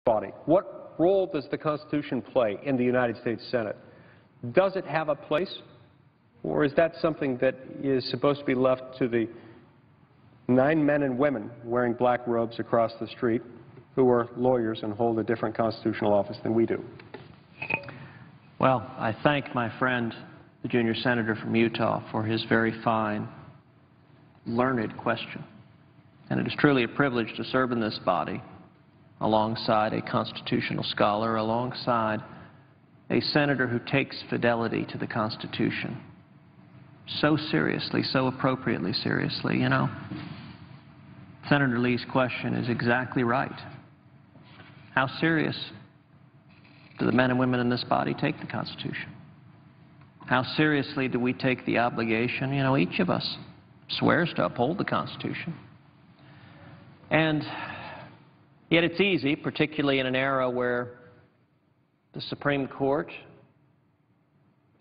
body. What role does the Constitution play in the United States Senate? Does it have a place, or is that something that is supposed to be left to the 9 men and women wearing black robes across the street who are lawyers and hold a different constitutional office than we do? Well, I thank my friend, the junior senator from Utah, for his very fine, learned question. And it is truly a privilege to serve in this body alongside a constitutional scholar, alongside a senator who takes fidelity to the Constitution so seriously, so appropriately seriously. You know, Senator Lee's question is exactly right. How serious do the men and women in this body take the Constitution? How seriously do we take the obligation? You know, each of us swears to uphold the Constitution. And yet it's easy, particularly in an era where the Supreme Court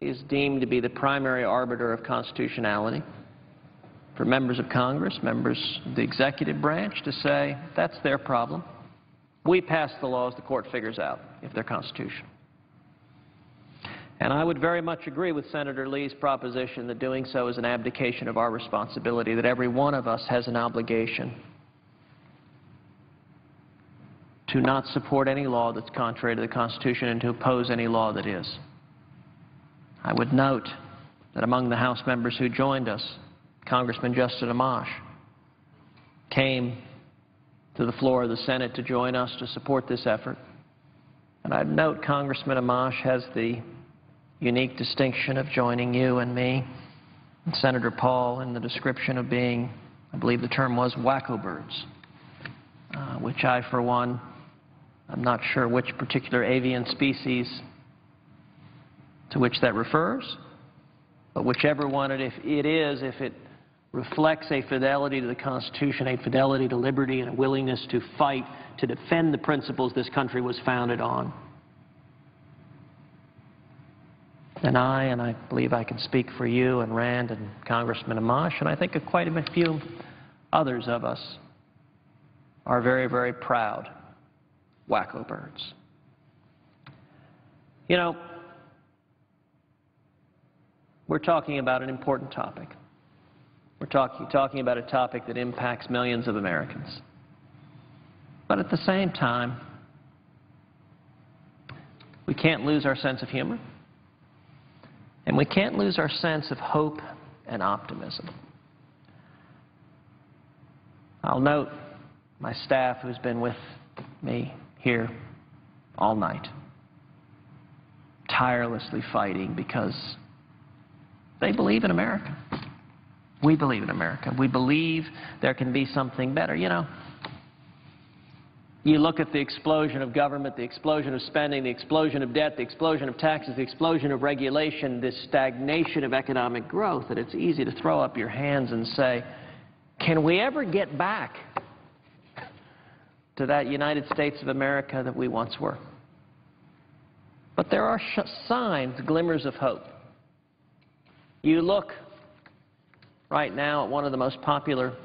is deemed to be the primary arbiter of constitutionality, for members of Congress, members of the executive branch to say, that's their problem. We pass the laws, the court figures out if they're constitutional. And I would very much agree with Senator Lee's proposition that doing so is an abdication of our responsibility, that every one of us has an obligation to not support any law that's contrary to the Constitution and to oppose any law that is. I would note that among the House members who joined us, Congressman Justin Amash came to the floor of the Senate to join us to support this effort. And I'd note Congressman Amash has the unique distinction of joining you and me and Senator Paul in the description of being, I believe the term was, wacko birds, which I, for one, I'm not sure which particular avian species to which that refers, but whichever one it is, if it reflects a fidelity to the Constitution, a fidelity to liberty, and a willingness to fight to defend the principles this country was founded on, then I believe I can speak for you and Rand and Congressman Amash, and I think quite a few others of us are very, very proud wacko birds. You know, we're talking about an important topic. We're talking about a topic that impacts millions of Americans. But at the same time, we can't lose our sense of humor, and we can't lose our sense of hope and optimism. I'll note my staff who's been with me here all night, tirelessly fighting because they believe in America. We believe in America. We believe there can be something better. You know, you look at the explosion of government, the explosion of spending, the explosion of debt, the explosion of taxes, the explosion of regulation, this stagnation of economic growth, and it's easy to throw up your hands and say, can we ever get back to that United States of America that we once were? But there are signs, glimmers of hope. You look right now at one of the most popular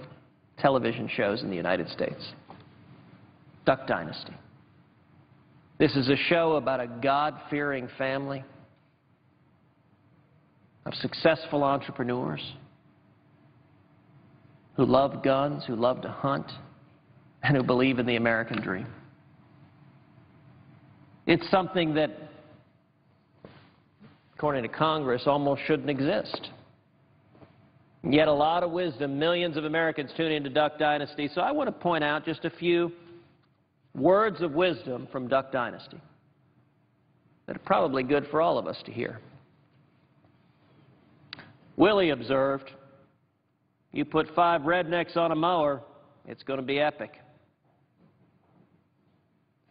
television shows in the United States, Duck Dynasty. This is a show about a God-fearing family of successful entrepreneurs who love guns, who love to hunt, and who believe in the American dream. It's something that, according to Congress, almost shouldn't exist. Yet a lot of wisdom, millions of Americans tune into Duck Dynasty. So I want to point out just a few words of wisdom from Duck Dynasty that are probably good for all of us to hear. Willie observed, you put 5 rednecks on a mower, it's going to be epic.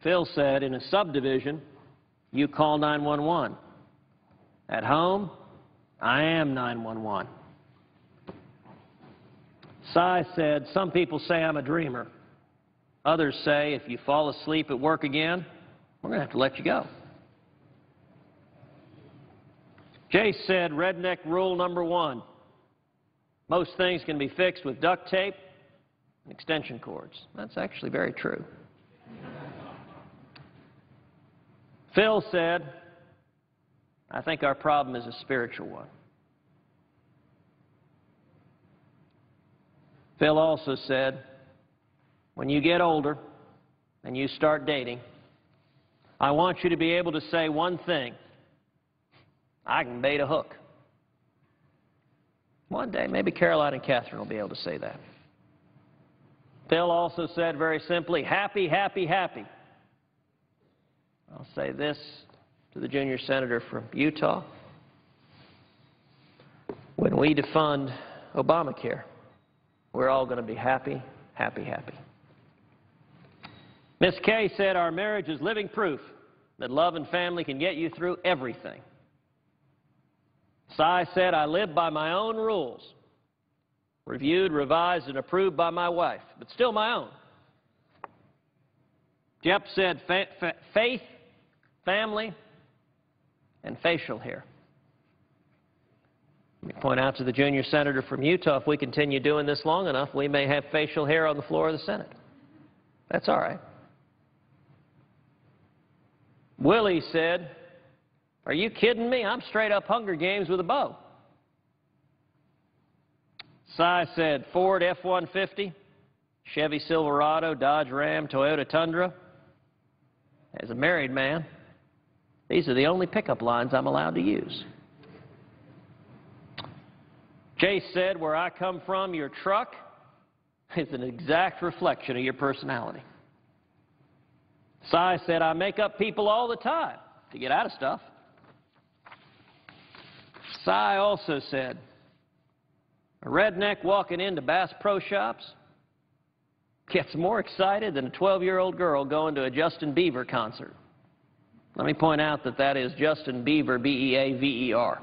Phil said, in a subdivision, you call 911. At home, I am 911. Cy said, some people say I'm a dreamer. Others say, if you fall asleep at work again, we're going to have to let you go. Jay said, redneck rule number 1. Most things can be fixed with duct tape and extension cords. That's actually very true. Phil said, I think our problem is a spiritual one. Phil also said, when you get older and you start dating, I want you to be able to say one thing: I can bait a hook. One day, maybe Caroline and Catherine will be able to say that. Phil also said very simply, happy, happy, happy. I'll say this to the junior senator from Utah. When we defund Obamacare, we're all going to be happy, happy, happy. Miss Kay said our marriage is living proof that love and family can get you through everything. Cy said I live by my own rules, reviewed, revised, and approved by my wife, but still my own. Jep said faith, family, and facial hair. Let me point out to the junior senator from Utah, if we continue doing this long enough, we may have facial hair on the floor of the Senate. That's all right. Willie said, are you kidding me? I'm straight up Hunger Games with a bow. Cy said Ford F-150, Chevy Silverado, Dodge Ram, Toyota Tundra. As a married man, these are the only pickup lines I'm allowed to use. Jay said, where I come from, your truck is an exact reflection of your personality. Cy said, I make up people all the time to get out of stuff. Cy also said, a redneck walking into Bass Pro Shops gets more excited than a 12-year-old girl going to a Justin Bieber concert. Let me point out that that is Justin Bieber, B-E-A-V-E-R.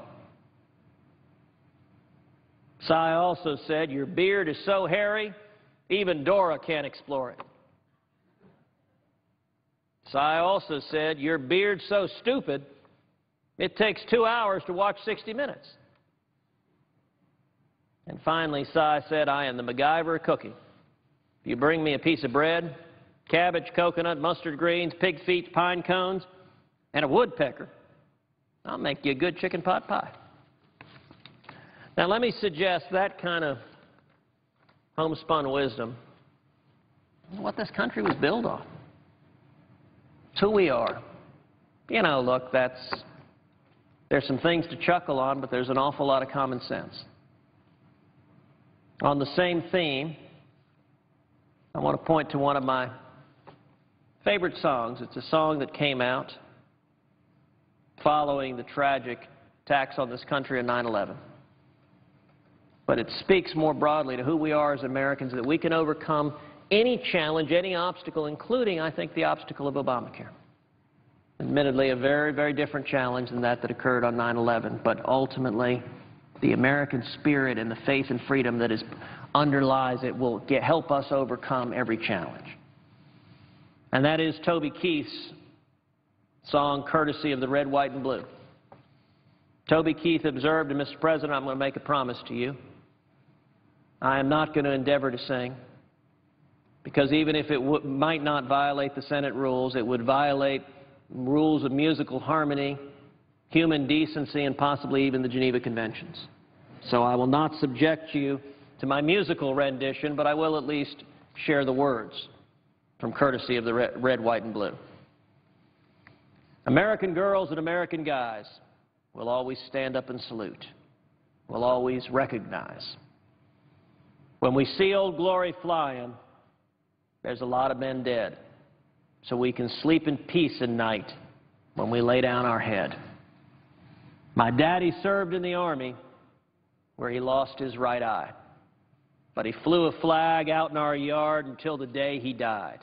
Cy also said, your beard is so hairy, even Dora can't explore it. Cy also said, your beard's so stupid, it takes 2 hours to watch 60 Minutes. And finally, Cy said, I am the MacGyver of cooking. If you bring me a piece of bread, cabbage, coconut, mustard greens, pig feet, pine cones, and a woodpecker, I'll make you a good chicken pot pie. Now, let me suggest that kind of homespun wisdom is what this country was built on. It's who we are. You know, look, there's some things to chuckle on, but there's an awful lot of common sense. On the same theme, I want to point to one of my favorite songs. It's a song that came out following the tragic attacks on this country on 9/11. But it speaks more broadly to who we are as Americans, that we can overcome any challenge, any obstacle, including, I think, the obstacle of Obamacare. Admittedly, a very, very different challenge than that occurred on 9/11, but ultimately, the American spirit and the faith and freedom that underlies it will help us overcome every challenge. And that is Toby Keith's song, courtesy of the Red, White, and Blue. Toby Keith observed, and Mr. President, I'm going to make a promise to you. I am not going to endeavor to sing, because even if it might not violate the Senate rules, it would violate rules of musical harmony, human decency, and possibly even the Geneva Conventions. So I will not subject you to my musical rendition, but I will at least share the words from courtesy of the Red, White, and Blue. American girls and American guys will always stand up and salute, will always recognize. When we see Old Glory flying, there's a lot of men dead, so we can sleep in peace at night when we lay down our head. My daddy served in the Army where he lost his right eye, but he flew a flag out in our yard until the day he died.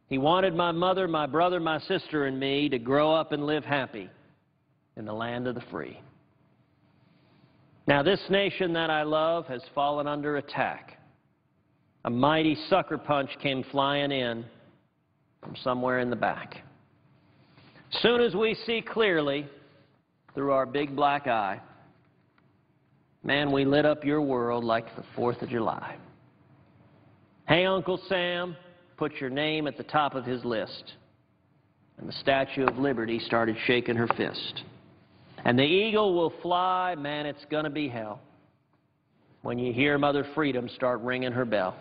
He wanted my mother, my brother, my sister, and me to grow up and live happy in the land of the free. Now, this nation that I love has fallen under attack. A mighty sucker punch came flying in from somewhere in the back. Soon as we see clearly through our big black eye, man, we lit up your world like the 4th of July. Hey, Uncle Sam, put your name at the top of his list. and the Statue of Liberty started shaking her fist. And the eagle will fly, man, it's gonna be hell when you hear Mother Freedom start ringing her bell.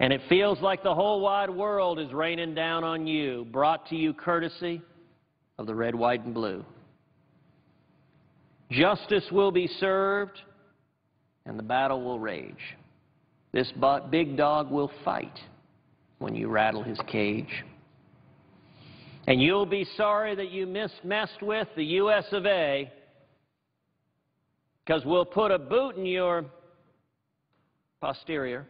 And it feels like the whole wide world is raining down on you, brought to you courtesy of the red, white, and blue. Justice will be served, and the battle will rage. This big dog will fight when you rattle his cage. And you'll be sorry that you messed with the U.S. of A., because we'll put a boot in your posterior.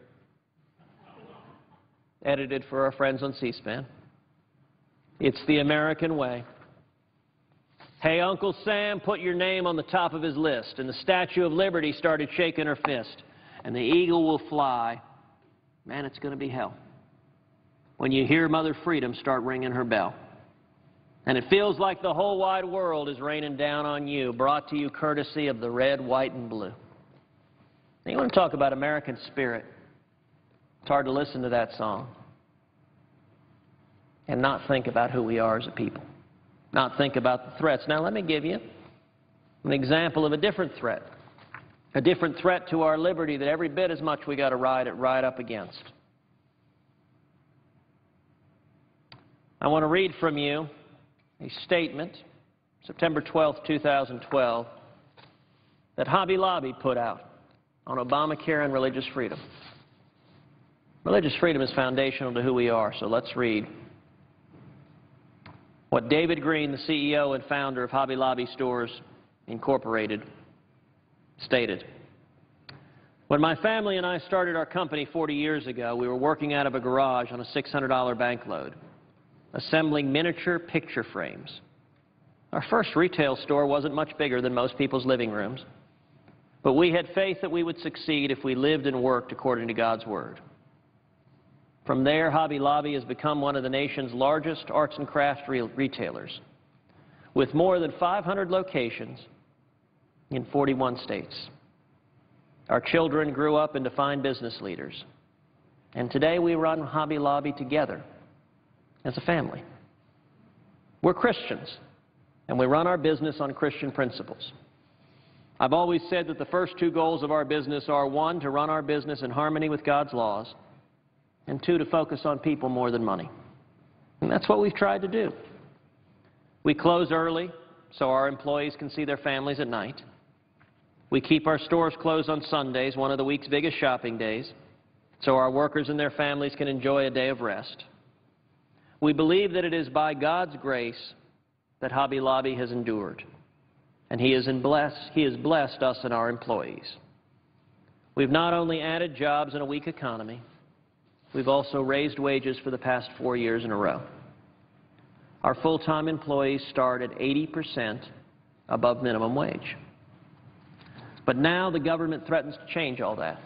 Edited for our friends on C-SPAN. It's the American way. Hey, Uncle Sam put your name on the top of his list, and the Statue of Liberty started shaking her fist, and the eagle will fly. Man, it's going to be hell when you hear Mother Freedom start ringing her bell. And it feels like the whole wide world is raining down on you, brought to you courtesy of the red, white, and blue. Now, you want to talk about American spirit? It's hard to listen to that song and not think about who we are as a people, not think about the threats. Now, let me give you an example of a different threat to our liberty that every bit as much we got to ride up against. I want to read from you a statement, September 12, 2012, that Hobby Lobby put out on Obamacare and religious freedom. Religious freedom is foundational to who we are, so let's read what David Green, the CEO and founder of Hobby Lobby Stores Incorporated, stated. When my family and I started our company 40 years ago, we were working out of a garage on a $600 bank load, assembling miniature picture frames. Our first retail store wasn't much bigger than most people's living rooms, but we had faith that we would succeed if we lived and worked according to God's Word. From there, Hobby Lobby has become one of the nation's largest arts and crafts retailers, with more than 500 locations in 41 states. Our children grew up into fine business leaders, and today we run Hobby Lobby together as a family. We're Christians, and we run our business on Christian principles. I've always said that the first two goals of our business are, one, to run our business in harmony with God's laws, and two, to focus on people more than money. And that's what we've tried to do. We close early so our employees can see their families at night. We keep our stores closed on Sundays, one of the week's biggest shopping days, so our workers and their families can enjoy a day of rest. We believe that it is by God's grace that Hobby Lobby has endured, and He has blessed us and our employees. We've not only added jobs in a weak economy, we've also raised wages for the past 4 years in a row. Our full-time employees start at 80% above minimum wage. But now the government threatens to change all that.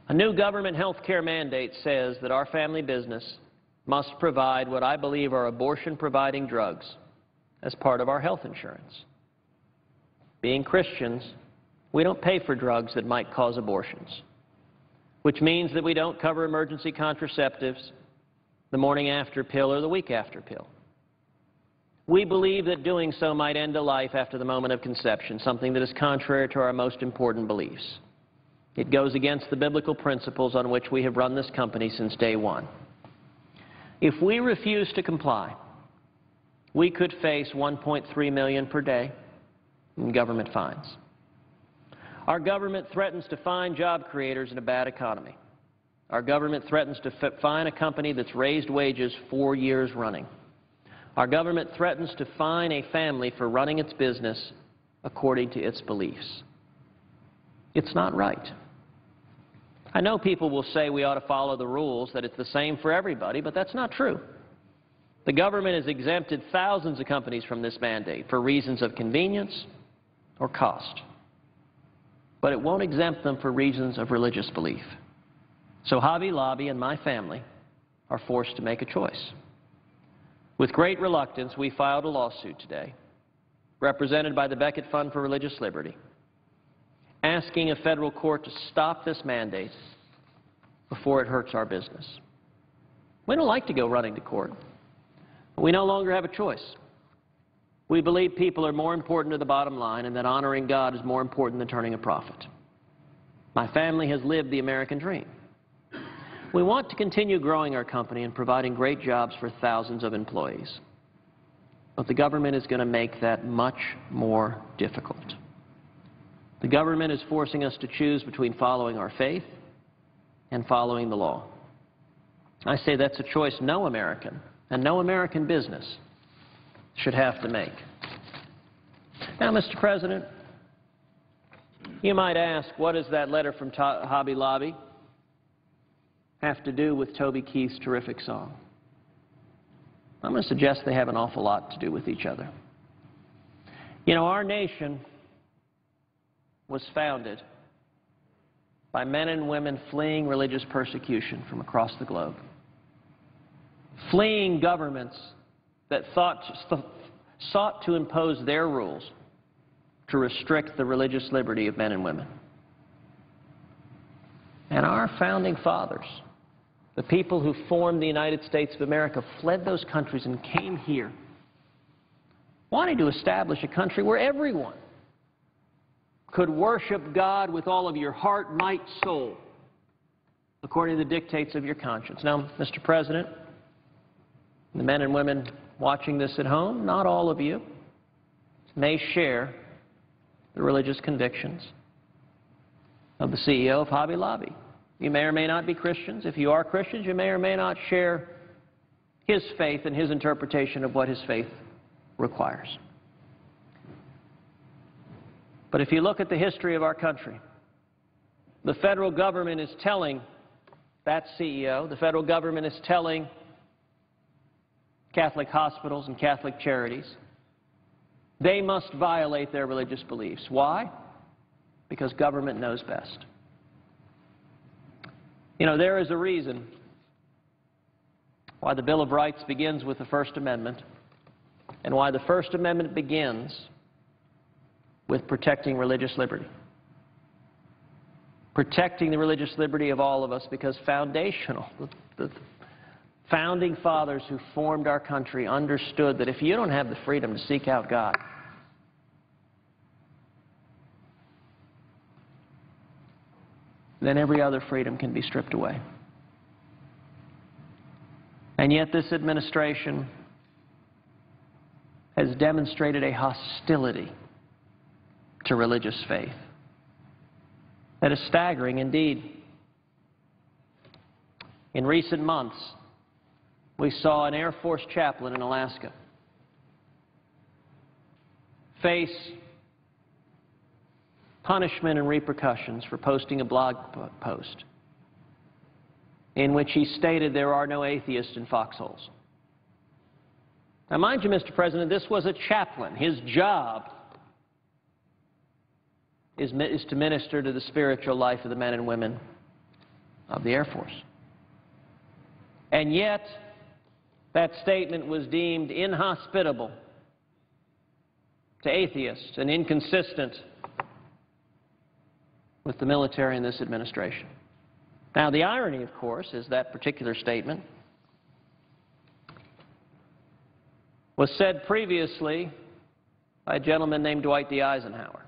A new government health care mandate says that our family business must provide what I believe are abortion-providing drugs as part of our health insurance. Being Christians, we don't pay for drugs that might cause abortions, which means that we don't cover emergency contraceptives, the morning after pill, or the week after pill. We believe that doing so might end a life after the moment of conception, something that is contrary to our most important beliefs. It goes against the biblical principles on which we have run this company since day one. If we refuse to comply, we could face $1.3 million per day in government fines. Our government threatens to fine job creators in a bad economy. Our government threatens to fine a company that's raised wages 4 years running. Our government threatens to fine a family for running its business according to its beliefs. It's not right. I know people will say we ought to follow the rules, that it's the same for everybody, but that's not true. The government has exempted thousands of companies from this mandate for reasons of convenience or cost. But it won't exempt them for reasons of religious belief. So Hobby Lobby and my family are forced to make a choice. With great reluctance, we filed a lawsuit today, represented by the Becket Fund for Religious Liberty, asking a federal court to stop this mandate before it hurts our business. We don't like to go running to court. We no longer have a choice. We believe people are more important to the bottom line and that honoring God is more important than turning a profit. My family has lived the American dream. We want to continue growing our company and providing great jobs for thousands of employees. But the government is going to make that much more difficult. The government is forcing us to choose between following our faith and following the law. I say that's a choice no American and no American business should have to make. Now, Mr. President, you might ask, what does that letter from Hobby Lobby have to do with Toby Keith's terrific song? I'm going to suggest they have an awful lot to do with each other. You know, our nation was founded by men and women fleeing religious persecution from across the globe, fleeing governments that sought to impose their rules to restrict the religious liberty of men and women. And our founding fathers, the people who formed the United States of America, fled those countries and came here, wanting to establish a country where everyone could worship God with all of your heart, might, soul, according to the dictates of your conscience. Now, Mr. President, the men and women watching this at home, not all of you may share the religious convictions of the CEO of Hobby Lobby. You may or may not be Christians. If you are Christians, you may or may not share his faith and his interpretation of what his faith requires. But if you look at the history of our country, the federal government is telling that CEO, the federal government is telling Catholic hospitals and Catholic charities, they must violate their religious beliefs. Why? Because government knows best. You know, there is a reason why the Bill of Rights begins with the First Amendment and why the First Amendment begins with protecting religious liberty. Protecting the religious liberty of all of us, because foundational, the founding fathers who formed our country understood that if you don't have the freedom to seek out God, then every other freedom can be stripped away. And yet this administration has demonstrated a hostility to religious faith that is staggering indeed. In recent months, we saw an Air Force chaplain in Alaska face punishment and repercussions for posting a blog post in which he stated there are no atheists in foxholes. Now, mind you, Mr. President, this was a chaplain. His job is to minister to the spiritual life of the men and women of the Air Force. And yet, that statement was deemed inhospitable to atheists and inconsistent with the military in this administration. Now, the irony, of course, is that particular statement was said previously by a gentleman named Dwight D. Eisenhower,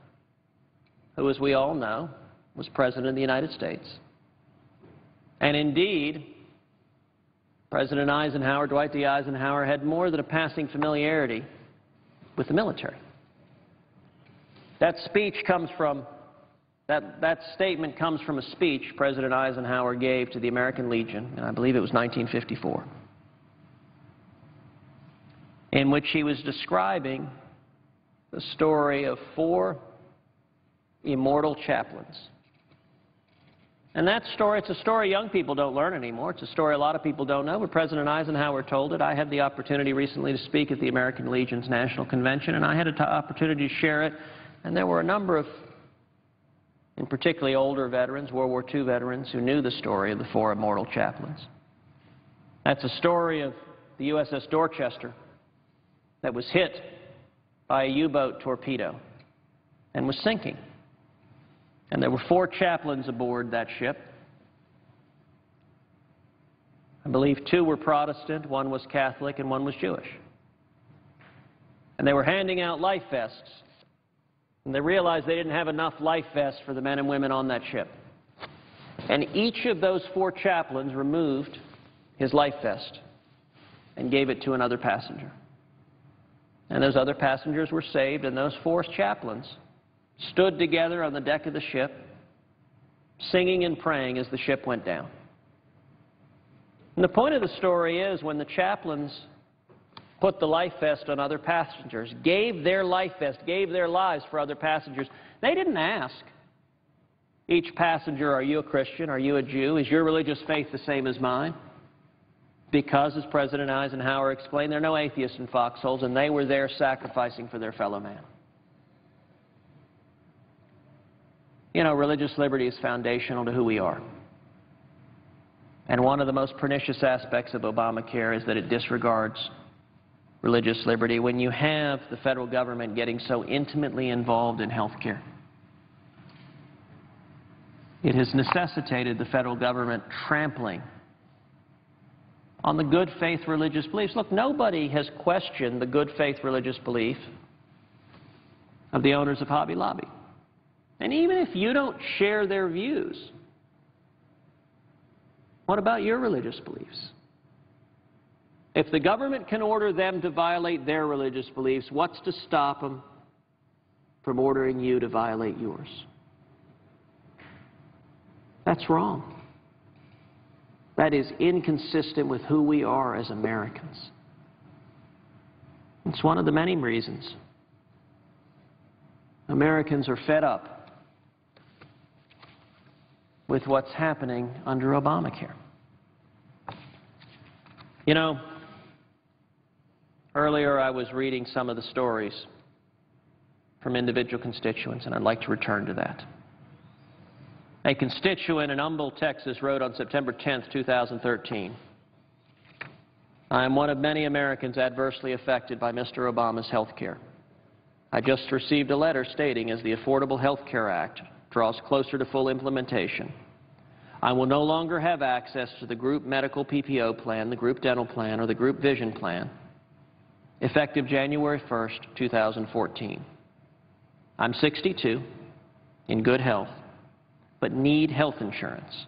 who, as we all know, was President of the United States. And indeed, President Eisenhower, Dwight D. Eisenhower, had more than a passing familiarity with the military. That speech comes from, that statement comes from a speech President Eisenhower gave to the American Legion, and I believe it was 1954, in which he was describing the story of 4 immortal chaplains. And that story, it's a story young people don't learn anymore. It's a story a lot of people don't know, but President Eisenhower told it. I had the opportunity recently to speak at the American Legion's National Convention, and I had an opportunity to share it. And there were a number of, in particularly older veterans, World War II veterans, who knew the story of the 4 immortal chaplains. That's a story of the USS Dorchester that was hit by a U-boat torpedo and was sinking. And there were 4 chaplains aboard that ship. I believe 2 were Protestant, 1 was Catholic, and 1 was Jewish. And they were handing out life vests. And they realized they didn't have enough life vests for the men and women on that ship. And each of those 4 chaplains removed his life vest and gave it to another passenger. And those other passengers were saved, and those 4 chaplains stood together on the deck of the ship, singing and praying as the ship went down. And the point of the story is, when the chaplains put the life vest on other passengers, gave their life vest, gave their lives for other passengers, they didn't ask each passenger, are you a Christian? Are you a Jew? Is your religious faith the same as mine? Because, as President Eisenhower explained, there are no atheists in foxholes, and they were there sacrificing for their fellow man. You know, religious liberty is foundational to who we are. And one of the most pernicious aspects of Obamacare is that it disregards religious liberty when you have the federal government getting so intimately involved in health care. It has necessitated the federal government trampling on the good faith religious beliefs. Look, nobody has questioned the good faith religious belief of the owners of Hobby Lobby. And even if you don't share their views, what about your religious beliefs? If the government can order them to violate their religious beliefs, what's to stop them from ordering you to violate yours? That's wrong. That is inconsistent with who we are as Americans. It's one of the many reasons Americans are fed up with what's happening under Obamacare. You know, earlier I was reading some of the stories from individual constituents, and I'd like to return to that. A constituent in Humble, Texas, wrote on September 10th, 2013, I am one of many Americans adversely affected by Mr. Obama's health care. I just received a letter stating as the Affordable Health Care Act draws closer to full implementation, I will no longer have access to the group medical PPO plan, the group dental plan, or the group vision plan, effective January 1st, 2014. I'm 62, in good health, but need health insurance.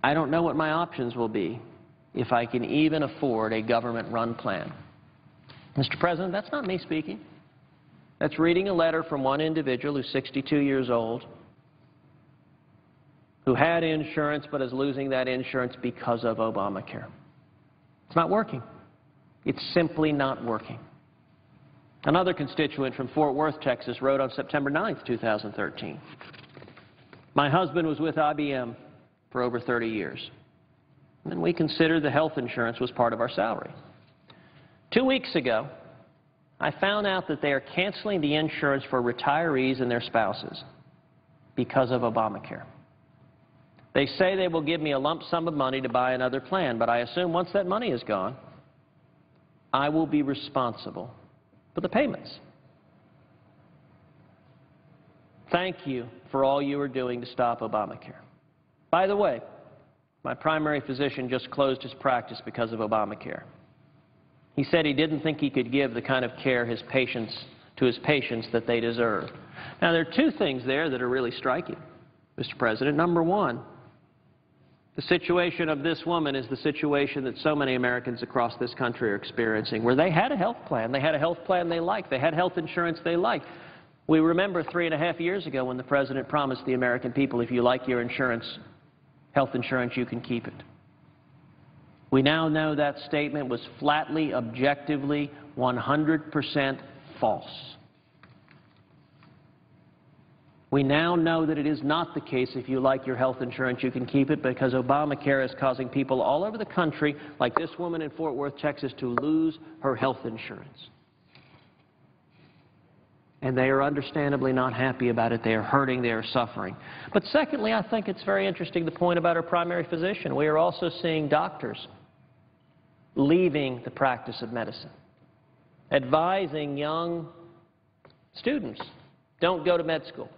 I don't know what my options will be if I can even afford a government-run plan. Mr. President, that's not me speaking. That's reading a letter from one individual who's 62 years old, who had insurance but is losing that insurance because of Obamacare. It's not working. It's simply not working. Another constituent from Fort Worth, Texas, wrote on September 9th, 2013, my husband was with IBM for over 30 years, and we considered the health insurance was part of our salary. 2 weeks ago, I found out that they are canceling the insurance for retirees and their spouses because of Obamacare. They say they will give me a lump sum of money to buy another plan, but I assume once that money is gone, I will be responsible for the payments. Thank you for all you are doing to stop Obamacare. By the way, my primary physician just closed his practice because of Obamacare. He said he didn't think he could give the kind of care to his patients that they deserve. Now, there are 2 things there that are really striking, Mr. President. Number one, the situation of this woman is the situation that so many Americans across this country are experiencing, where they had a health plan. They had a health plan they liked. They had health insurance they liked. We remember 3.5 years ago when the President promised the American people, if you like your insurance, health insurance, you can keep it. We now know that statement was flatly, objectively, 100% false. We now know that it is not the case, if you like your health insurance, you can keep it, because Obamacare is causing people all over the country, like this woman in Fort Worth, Texas, to lose her health insurance. And they are understandably not happy about it. They are hurting. They are suffering. But secondly, I think it's very interesting, the point about our primary physician. We are also seeing doctors leaving the practice of medicine, advising young students, don't go to med school,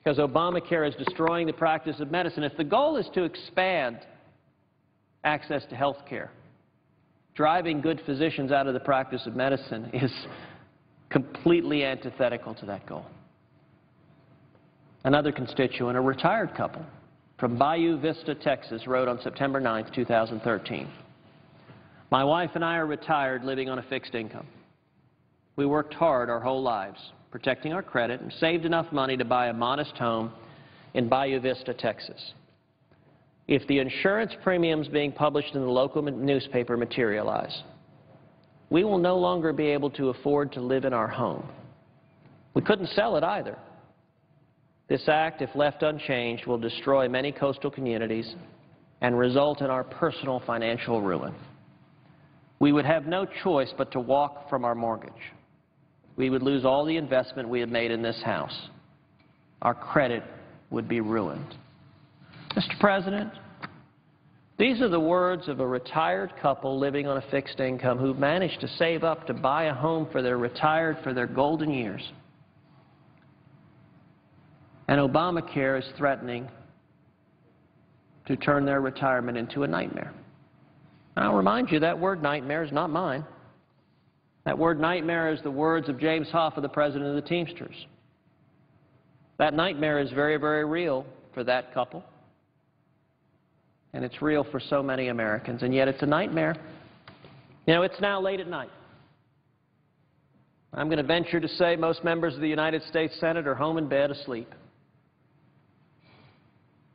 because Obamacare is destroying the practice of medicine. If the goal is to expand access to health care, driving good physicians out of the practice of medicine is completely antithetical to that goal. Another constituent, a retired couple from Bayou Vista, Texas, wrote on September 9, 2013, "My wife and I are retired living on a fixed income. We worked hard our whole lives, protecting our credit, and saved enough money to buy a modest home in Bayou Vista, Texas. If the insurance premiums being published in the local newspaper materialize, we will no longer be able to afford to live in our home. We couldn't sell it either. This act, if left unchanged, will destroy many coastal communities and result in our personal financial ruin. We would have no choice but to walk from our mortgage. We would lose all the investment we had made in this house. Our credit would be ruined." Mr. President, these are the words of a retired couple living on a fixed income who managed to save up to buy a home for their golden years. And Obamacare is threatening to turn their retirement into a nightmare. And I'll remind you, that word nightmare is not mine. That word nightmare is the words of James Hoffa, the president of the Teamsters. That nightmare is very, very real for that couple. And it's real for so many Americans. And yet it's a nightmare. You know, it's now late at night. I'm going to venture to say most members of the United States Senate are home in bed asleep,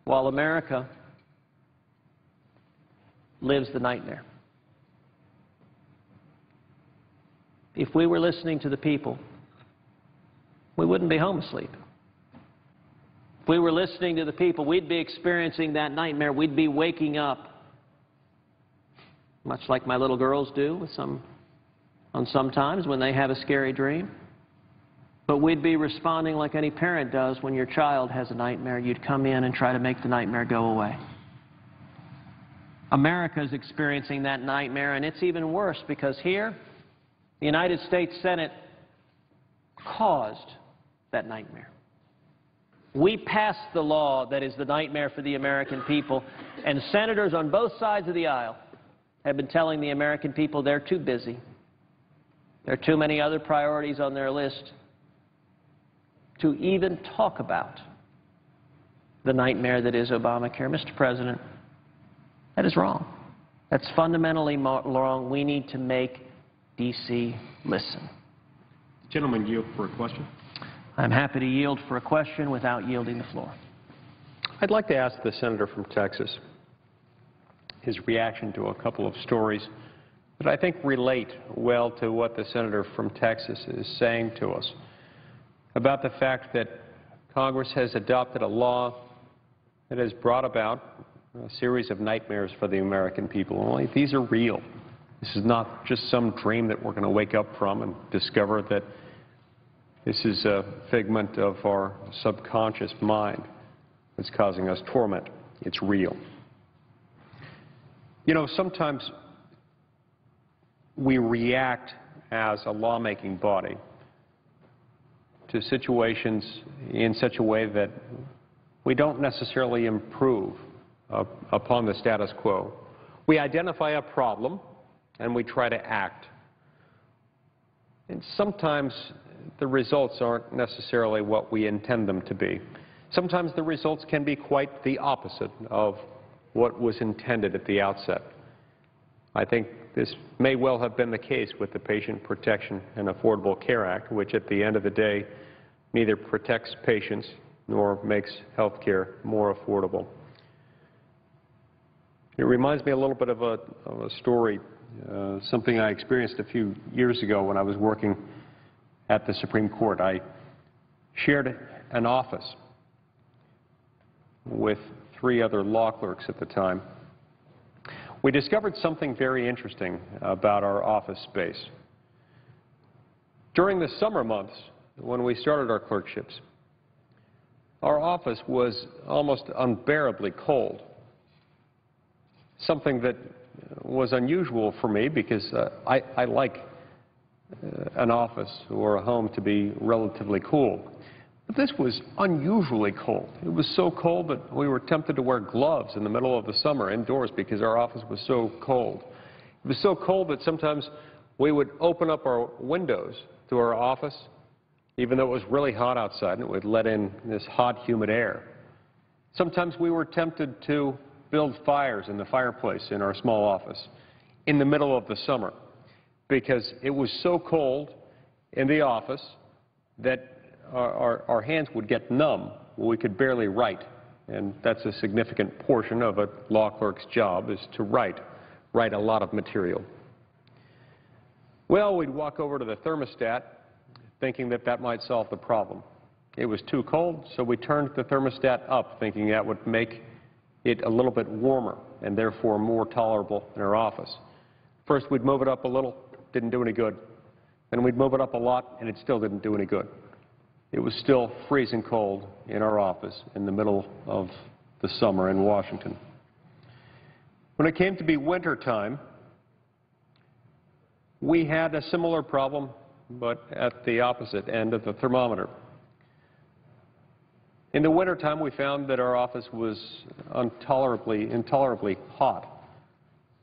while America lives the nightmare. If we were listening to the people, we wouldn't be home asleep. If we were listening to the people, we'd be experiencing that nightmare. We'd be waking up, much like my little girls do sometimes when they have a scary dream. But we'd be responding like any parent does when your child has a nightmare. You'd come in and try to make the nightmare go away. America is experiencing that nightmare, and it's even worse because here, the United States Senate caused that nightmare. We passed the law that is the nightmare for the American people, and senators on both sides of the aisle have been telling the American people they're too busy. There are too many other priorities on their list to even talk about the nightmare that is Obamacare. Mr. President, that is wrong. That's fundamentally wrong. We need to make D.C. listen. Gentleman yield for a question. I'm happy to yield for a question without yielding the floor. I'd like to ask the senator from Texas his reaction to a couple of stories that I think relate well to what the senator from Texas is saying to us about the fact that Congress has adopted a law that has brought about a series of nightmares for the American people. Only these are real. This is not just some dream that we're going to wake up from and discover that this is a figment of our subconscious mind that's causing us torment. It's real. You know, sometimes we react as a lawmaking body to situations in such a way that we don't necessarily improve upon the status quo. We identify a problem and we try to act. And sometimes the results aren't necessarily what we intend them to be. Sometimes the results can be quite the opposite of what was intended at the outset. I think this may well have been the case with the Patient Protection and Affordable Care Act, which at the end of the day neither protects patients nor makes health care more affordable. It reminds me a little bit of a story, something I experienced a few years ago when I was working at the Supreme Court. I shared an office with 3 other law clerks at the time. We discovered something very interesting about our office space. During the summer months, when we started our clerkships, our office was almost unbearably cold, something that was unusual for me because I like an office or a home to be relatively cool. But this was unusually cold. It was so cold that we were tempted to wear gloves in the middle of the summer indoors because our office was so cold. It was so cold that sometimes we would open up our windows to our office, even though it was really hot outside, and it would let in this hot, humid air. Sometimes we were tempted to build fires in the fireplace in our small office in the middle of the summer because it was so cold in the office that our hands would get numb. We could barely write, and that's a significant portion of a law clerk's job, is to write a lot of material. Well, we'd walk over to the thermostat thinking that that might solve the problem. It was too cold, so we turned the thermostat up, thinking that would make it a little bit warmer and therefore more tolerable in our office. First, we'd move it up a little, didn't do any good. Then we'd move it up a lot, and it still didn't do any good. It was still freezing cold in our office in the middle of the summer in Washington. When it came to be winter time, we had a similar problem, but at the opposite end of the thermometer. In the wintertime, we found that our office was intolerably hot.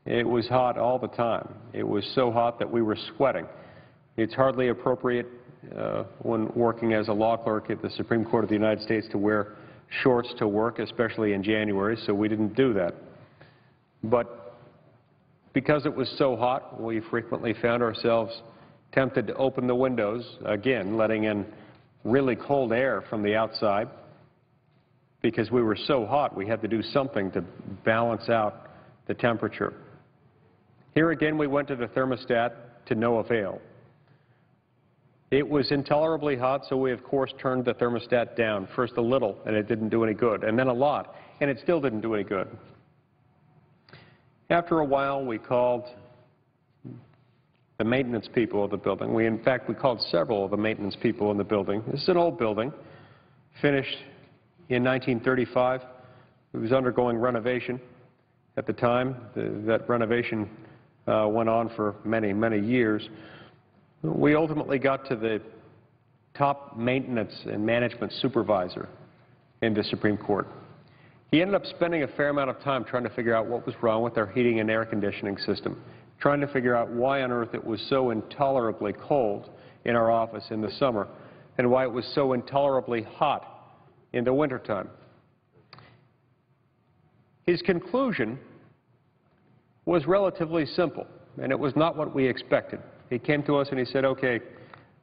It was hot all the time. It was so hot that we were sweating. It's hardly appropriate when working as a law clerk at the Supreme Court of the United States to wear shorts to work, especially in January, so we didn't do that. But because it was so hot, we frequently found ourselves tempted to open the windows, again, letting in really cold air from the outside. Because we were so hot, we had to do something to balance out the temperature. Here again, we went to the thermostat to no avail. It was intolerably hot, so we, of course, turned the thermostat down, first a little, and it didn't do any good, and then a lot, and it still didn't do any good. After a while, we called the maintenance people of the building. In fact, we called several of the maintenance people in the building. This is an old building, finished in 1935. It was undergoing renovation at the time. That renovation went on for many, many years. We ultimately got to the top maintenance and management supervisor in the Supreme Court. He ended up spending a fair amount of time trying to figure out what was wrong with our heating and air conditioning system, trying to figure out why on earth it was so intolerably cold in our office in the summer and why it was so intolerably hot in the wintertime. His conclusion was relatively simple, and it was not what we expected. He came to us and he said, okay,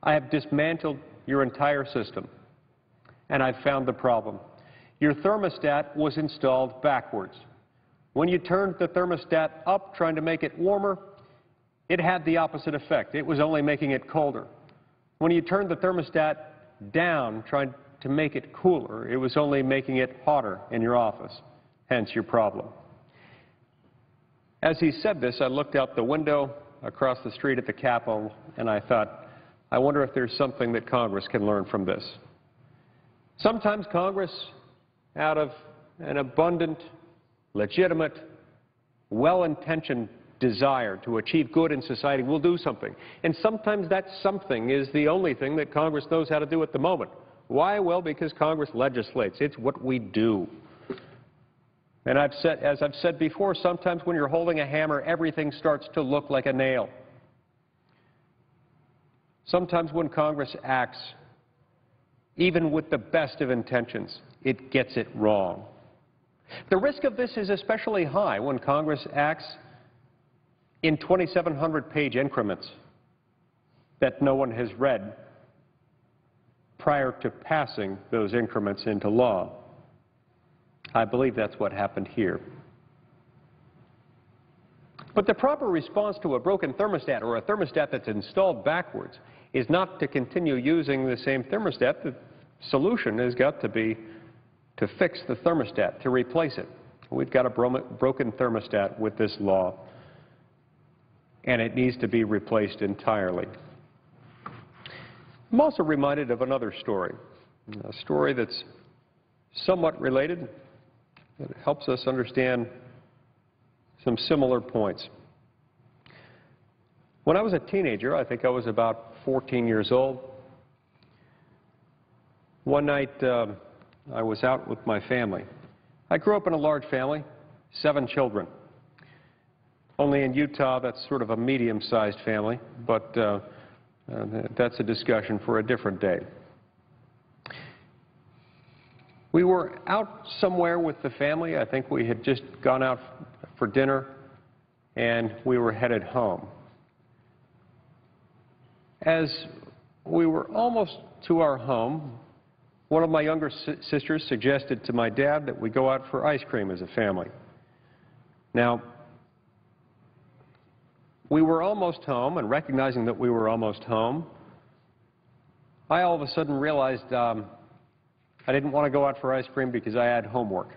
I have dismantled your entire system, and I've found the problem. Your thermostat was installed backwards. When you turned the thermostat up, trying to make it warmer, it had the opposite effect. It was only making it colder. When you turned the thermostat down, trying to make it cooler, it was only making it hotter in your office, hence your problem. As he said this, I looked out the window across the street at the Capitol, and I thought, I wonder if there's something that Congress can learn from this. Sometimes Congress, out of an abundant, legitimate, well-intentioned desire to achieve good in society, will do something. And sometimes that something is the only thing that Congress knows how to do at the moment. Why? Well, because Congress legislates. It's what we do. And as I've said before, sometimes when you're holding a hammer, everything starts to look like a nail. Sometimes when Congress acts, even with the best of intentions, it gets it wrong. The risk of this is especially high when Congress acts in 2,700-page increments that no one has read prior to passing those increments into law. I believe that's what happened here. But the proper response to a broken thermostat or a thermostat that's installed backwards is not to continue using the same thermostat. The solution has got to be to fix the thermostat, to replace it. We've got a broken thermostat with this law, and it needs to be replaced entirely. I'm also reminded of another story, a story that's somewhat related. It helps us understand some similar points. When I was a teenager, I think I was about 14 years old, One night, I was out with my family. I grew up in a large family, 7 children. Only in Utah, that's sort of a medium-sized family, but that's a discussion for a different day. We were out somewhere with the family. I think we had just gone out for dinner, and we were headed home. As we were almost to our home, one of my younger sisters suggested to my dad that we go out for ice cream as a family. Now, we were almost home, and recognizing that we were almost home, I all of a sudden realized I didn't want to go out for ice cream because I had homework.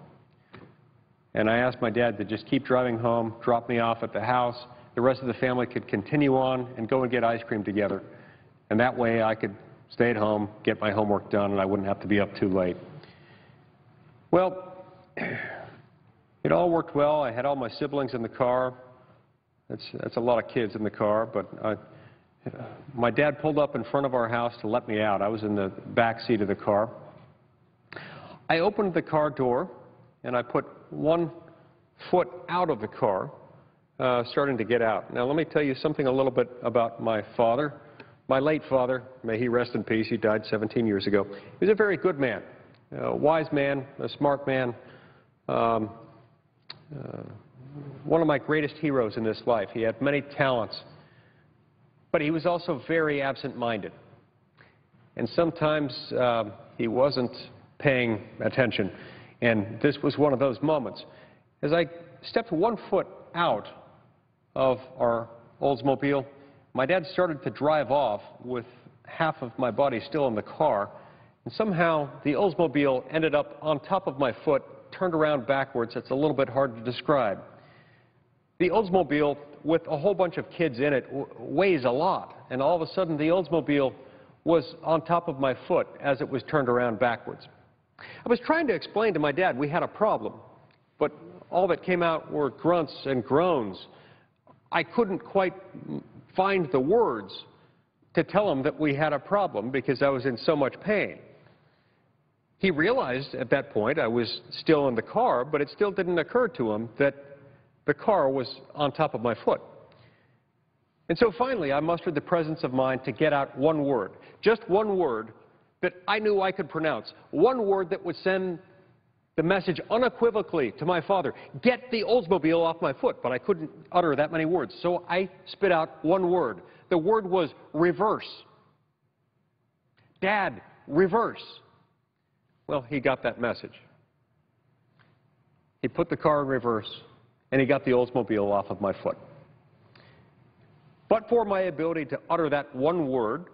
And I asked my dad to just keep driving home, drop me off at the house. The rest of the family could continue on and go and get ice cream together. And that way I could stay at home, get my homework done, and I wouldn't have to be up too late. Well, it all worked well. I had all my siblings in the car. That's a lot of kids in the car, but my dad pulled up in front of our house to let me out. I was in the back seat of the car. I opened the car door, and I put one foot out of the car, starting to get out. Now, let me tell you something a little bit about my father. My late father, may he rest in peace, he died 17 years ago. He was a very good man, a wise man, a smart man, one of my greatest heroes in this life. He had many talents, but he was also very absent-minded. And sometimes he wasn't paying attention, and this was one of those moments. As I stepped 1 foot out of our Oldsmobile, my dad started to drive off with half of my body still in the car, and somehow the Oldsmobile ended up on top of my foot, turned around backwards. It's a little bit hard to describe. The Oldsmobile, with a whole bunch of kids in it, weighs a lot, and all of a sudden the Oldsmobile was on top of my foot as it was turned around backwards. I was trying to explain to my dad we had a problem, but all that came out were grunts and groans. I couldn't quite find the words to tell him that we had a problem because I was in so much pain. He realized at that point I was still in the car, but it still didn't occur to him that the car was on top of my foot. And so finally I mustered the presence of mind to get out one word, just one word that I knew I could pronounce, one word that would send the message unequivocally to my father, get the Oldsmobile off my foot, but I couldn't utter that many words. So I spit out one word. The word was reverse. Dad, reverse. Well, he got that message. He put the car in reverse, and he got the Oldsmobile off of my foot. But for my ability to utter that one word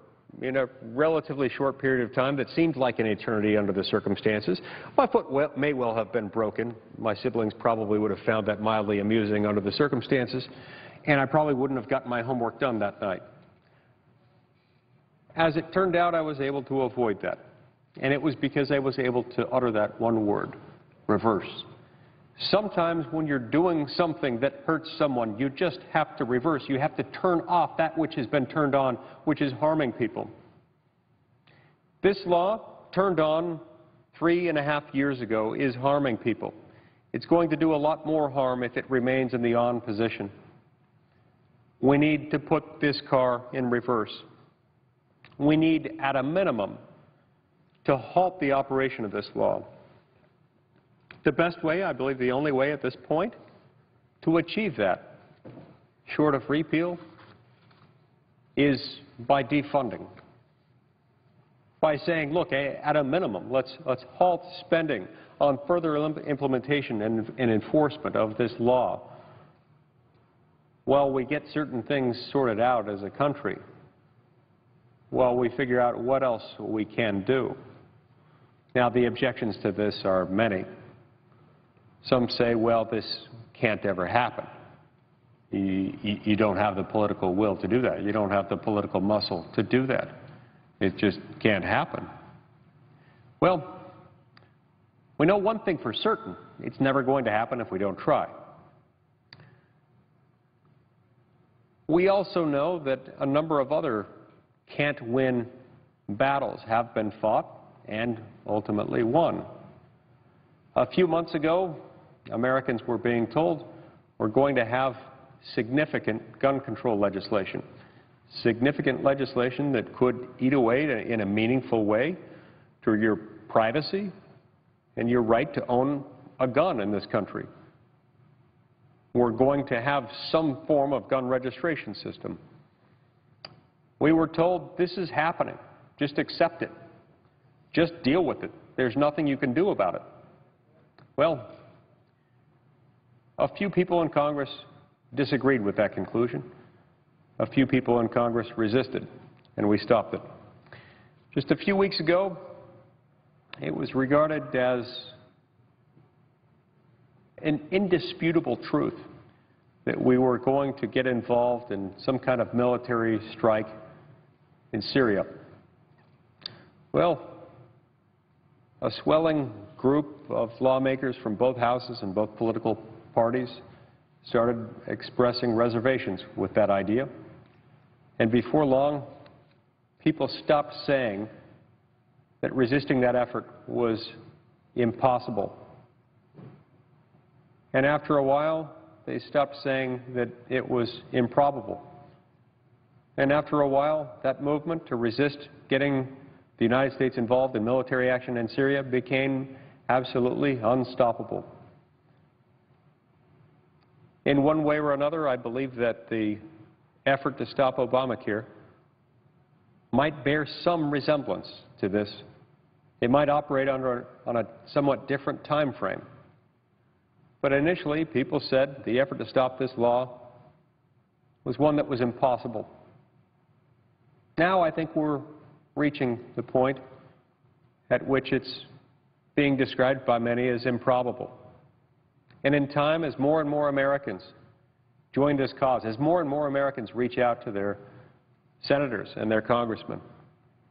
in a relatively short period of time that seemed like an eternity under the circumstances, my foot may well have been broken. My siblings probably would have found that mildly amusing under the circumstances, and I probably wouldn't have gotten my homework done that night. As it turned out, I was able to avoid that, and it was because I was able to utter that one word, reverse. Sometimes when you're doing something that hurts someone, you just have to reverse. You have to turn off that which has been turned on, which is harming people. This law, turned on 3.5 years ago, is harming people. It's going to do a lot more harm if it remains in the on position. We need to put this car in reverse. We need, at a minimum, to halt the operation of this law. The best way, I believe the only way at this point, to achieve that, short of repeal, is by defunding. By saying, look, at a minimum, let's halt spending on further implementation and enforcement of this law while we get certain things sorted out as a country, while we figure out what else we can do. Now, the objections to this are many. Some say, well, this can't ever happen. You don't have the political will to do that. You don't have the political muscle to do that. It just can't happen. Well, we know one thing for certain. It's never going to happen if we don't try. We also know that a number of other can't-win battles have been fought and ultimately won. A few months ago, Americans were being told we're going to have significant gun control legislation, significant legislation that could eat away in a meaningful way to your privacy and your right to own a gun in this country. We're going to have some form of gun registration system. We were told this is happening. Just accept it. Just deal with it. There's nothing you can do about it. Well, a few people in Congress disagreed with that conclusion. A few people in Congress resisted, and we stopped it. Just a few weeks ago, it was regarded as an indisputable truth that we were going to get involved in some kind of military strike in Syria. Well, a swelling group of lawmakers from both houses and both political parties started expressing reservations with that idea. And before long, people stopped saying that resisting that effort was impossible. And after a while, they stopped saying that it was improbable. And after a while, that movement to resist getting the United States involved in military action in Syria became absolutely unstoppable. In one way or another, I believe that the effort to stop Obamacare might bear some resemblance to this. It might operate on a somewhat different time frame. But initially, people said the effort to stop this law was one that was impossible. Now I think we're reaching the point at which it's being described by many as improbable. And in time, as more and more Americans join this cause, as more and more Americans reach out to their senators and their congressmen,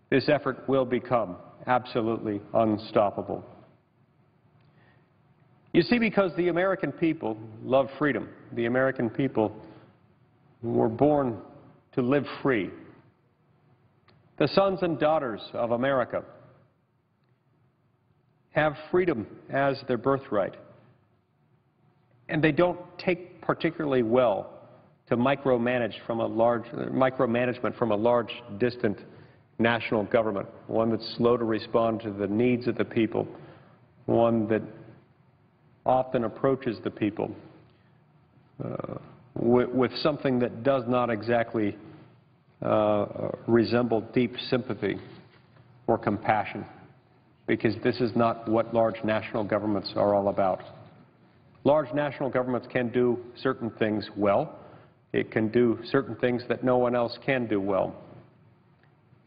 this effort will become absolutely unstoppable. You see, because the American people love freedom, the American people were born to live free. The sons and daughters of America have freedom as their birthright. And they don't take particularly well to micromanagement from a large, distant national government, one that's slow to respond to the needs of the people, one that often approaches the people with something that does not exactly resemble deep sympathy or compassion, because this is not what large national governments are all about. Large national governments can do certain things well. It can do certain things that no one else can do well.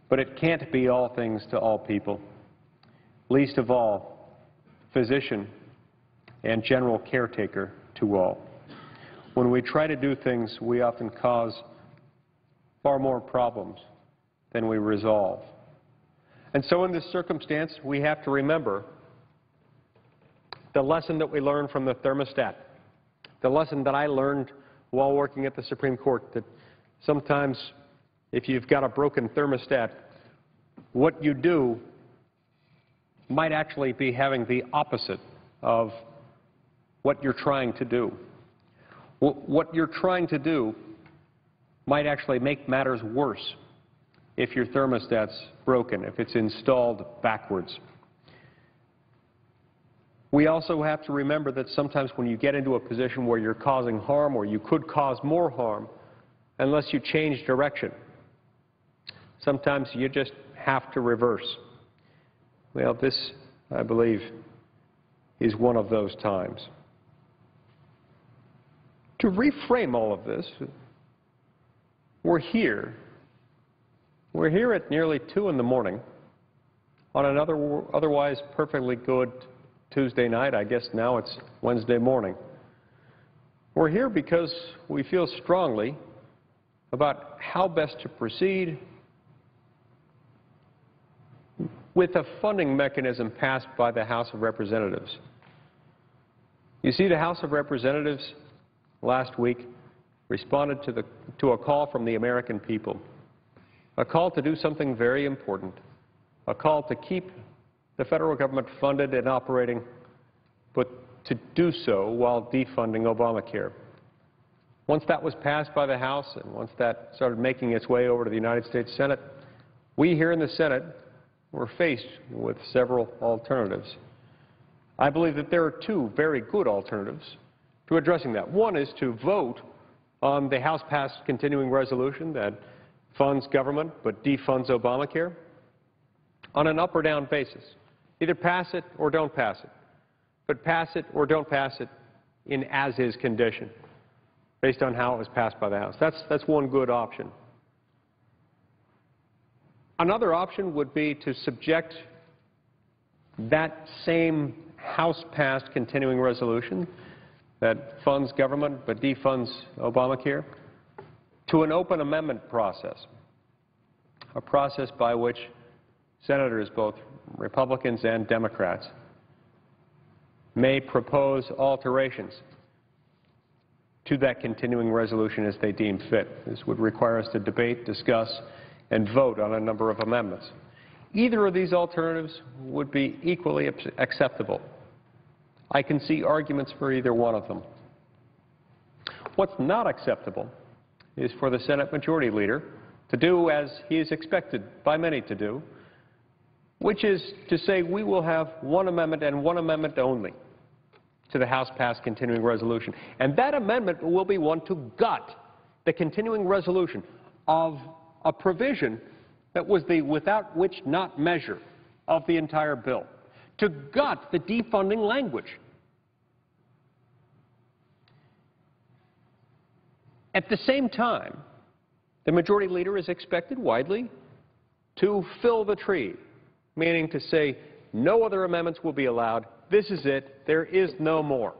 But it can't be all things to all people, least of all, physician and general caretaker to all. When we try to do things, we often cause far more problems than we resolve. And so in this circumstance, we have to remember the lesson that we learned from the thermostat, the lesson that I learned while working at the Supreme Court, that sometimes if you've got a broken thermostat, what you do might actually be having the opposite of what you're trying to do. What you're trying to do might actually make matters worse if your thermostat's broken, if it's installed backwards. We also have to remember that sometimes when you get into a position where you're causing harm, or you could cause more harm, unless you change direction, sometimes you just have to reverse. Well, this, I believe, is one of those times. To reframe all of this, we're here at nearly 2 in the morning on an otherwise perfectly good Tuesday night. I guess now it's Wednesday morning. We're here because we feel strongly about how best to proceed with a funding mechanism passed by the House of Representatives. You see, the House of Representatives last week responded to a call from the American people, a call to do something very important, a call to keep the federal government funded and operating, but to do so while defunding Obamacare. Once that was passed by the House and once that started making its way over to the United States Senate, we here in the Senate were faced with several alternatives. I believe that there are two very good alternatives to addressing that. One is to vote on the House-passed continuing resolution that funds government but defunds Obamacare on an up or down basis. Either pass it or don't pass it, but pass it or don't pass it in as-is condition based on how it was passed by the House. That's one good option. Another option would be to subject that same House-passed continuing resolution that funds government but defunds Obamacare to an open amendment process, a process by which senators, both Republicans and Democrats, may propose alterations to that continuing resolution as they deem fit. This would require us to debate, discuss, and vote on a number of amendments. Either of these alternatives would be equally acceptable. I can see arguments for either one of them. What's not acceptable is for the Senate Majority Leader to do as he is expected by many to do, which is to say we will have one amendment and one amendment only to the House-passed continuing resolution. And that amendment will be one to gut the continuing resolution of a provision that was the without which not measure of the entire bill, to gut the defunding language. At the same time, the Majority Leader is expected widely to fill the tree, meaning to say no other amendments will be allowed. This is it. There is no more.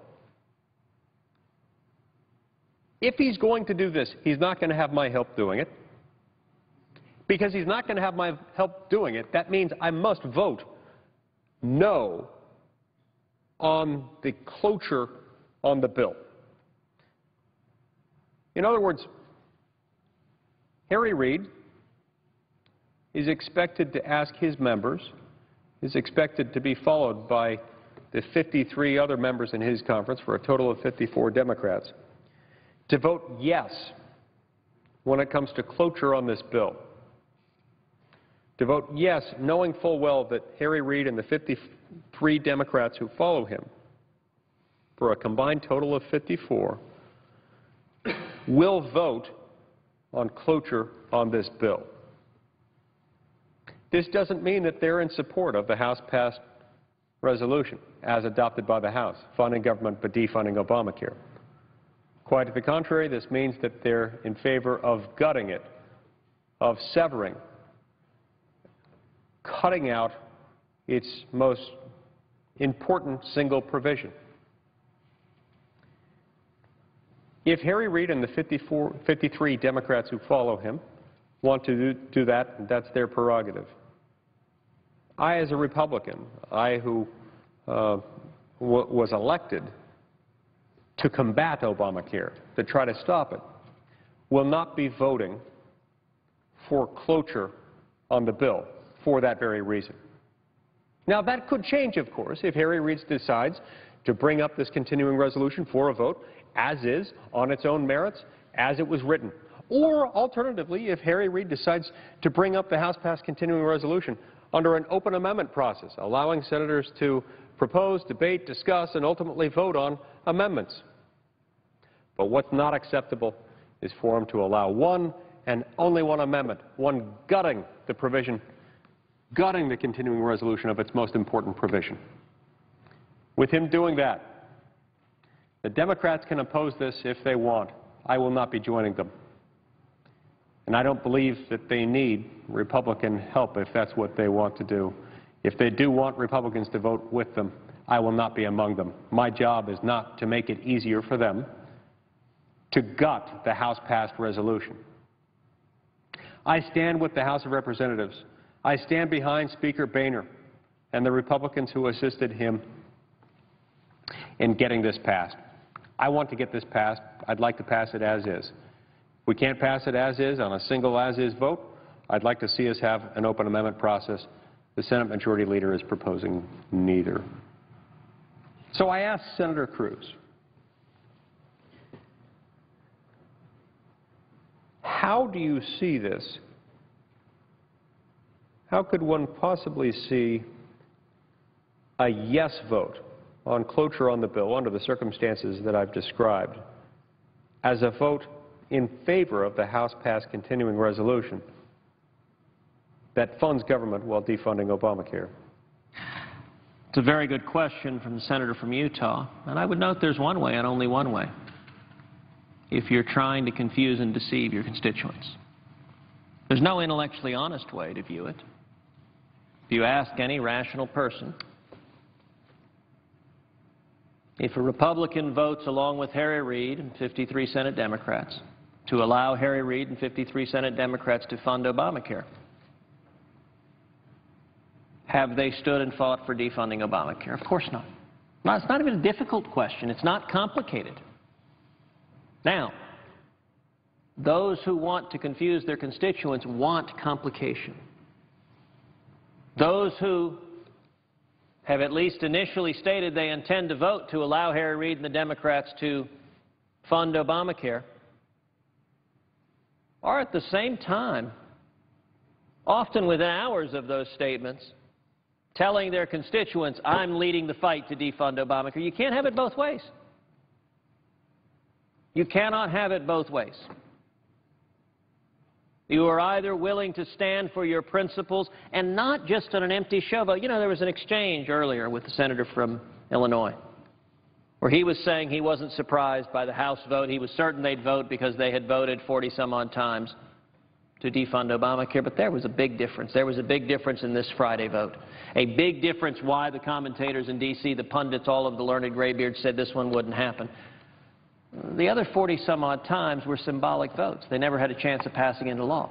If he's going to do this, he's not going to have my help doing it. Because he's not going to have my help doing it, that means I must vote no on the cloture on the bill. In other words, Harry Reid is expected to ask his members, is expected to be followed by the 53 other members in his conference, for a total of 54 Democrats, to vote yes when it comes to cloture on this bill. To vote yes, knowing full well that Harry Reid and the 53 Democrats who follow him, for a combined total of 54, will vote on cloture on this bill. This doesn't mean that they're in support of the House-passed resolution as adopted by the House, funding government but defunding Obamacare. Quite to the contrary, this means that they're in favor of gutting it, of severing, cutting out its most important single provision. If Harry Reid and the 53 Democrats who follow him want to do that, that's their prerogative. I, as a Republican, I who was elected to combat Obamacare, to try to stop it, will not be voting for cloture on the bill for that very reason. Now, that could change, of course, if Harry Reid decides to bring up this continuing resolution for a vote, as is, on its own merits, as it was written. Or, alternatively, if Harry Reid decides to bring up the House-passed continuing resolution under an open amendment process, allowing senators to propose, debate, discuss, and ultimately vote on amendments. But what's not acceptable is for him to allow one and only one amendment, one gutting the provision, gutting the continuing resolution of its most important provision. With him doing that, the Democrats can oppose this if they want. I will not be joining them. And I don't believe that they need Republican help if that's what they want to do. If they do want Republicans to vote with them, I will not be among them. My job is not to make it easier for them to gut the House-passed resolution. I stand with the House of Representatives. I stand behind Speaker Boehner and the Republicans who assisted him in getting this passed. I want to get this passed. I'd like to pass it as is. If we can't pass it as is on a single as-is vote, I'd like to see us have an open amendment process The Senate Majority Leader is proposing neither. So I asked Senator Cruz, how do you see this? How could one possibly see a yes vote on cloture on the bill under the circumstances that I've described as a vote in favor of the House-passed continuing resolution that funds government while defunding Obamacare? It's a very good question from the senator from Utah, and I would note there's one way and only one way if you're trying to confuse and deceive your constituents. There's no intellectually honest way to view it. If you ask any rational person, if a Republican votes along with Harry Reid and 53 Senate Democrats to allow Harry Reid and 53 Senate Democrats to fund Obamacare, have they stood and fought for defunding Obamacare? Of course not. No, it's not even a difficult question. It's not complicated. Now, those who want to confuse their constituents want complication. Those who have at least initially stated they intend to vote to allow Harry Reid and the Democrats to fund Obamacare are at the same time, often within hours of those statements, telling their constituents, I'm leading the fight to defund Obamacare. You can't have it both ways. You cannot have it both ways. You are either willing to stand for your principles and not just on an empty show vote. You know, there was an exchange earlier with the senator from Illinois where he was saying he wasn't surprised by the House vote. He was certain they'd vote because they had voted 40-some-odd times to defund Obamacare. But there was a big difference. There was a big difference in this Friday vote. A big difference why the commentators in D.C., the pundits, all of the learned graybeards said this one wouldn't happen. The other 40-some-odd times were symbolic votes. They never had a chance of passing into law.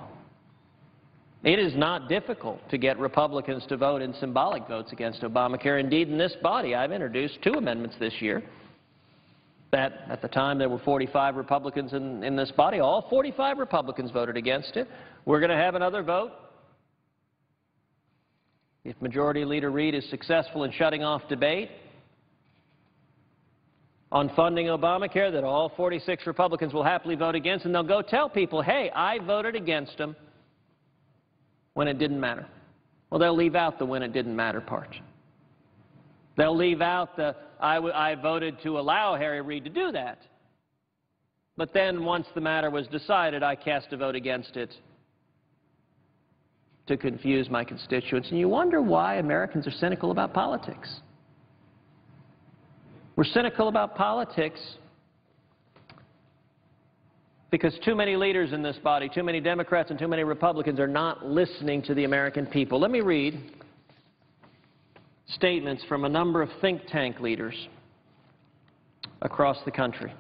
It is not difficult to get Republicans to vote in symbolic votes against Obamacare. Indeed, in this body, I've introduced 2 amendments this year that, at the time, there were 45 Republicans in this body. All 45 Republicans voted against it. We're going to have another vote. If Majority Leader Reid is successful in shutting off debate on funding Obamacare, that all 46 Republicans will happily vote against, and they'll go tell people, hey, I voted against them when it didn't matter. Well, they'll leave out the when it didn't matter part. They'll leave out the I voted to allow Harry Reid to do that. But then once the matter was decided, I cast a vote against it to confuse my constituents. And you wonder why Americans are cynical about politics. We're cynical about politics because too many leaders in this body, too many Democrats and too many Republicans are not listening to the American people. Let me read statements from a number of think tank leaders across the country.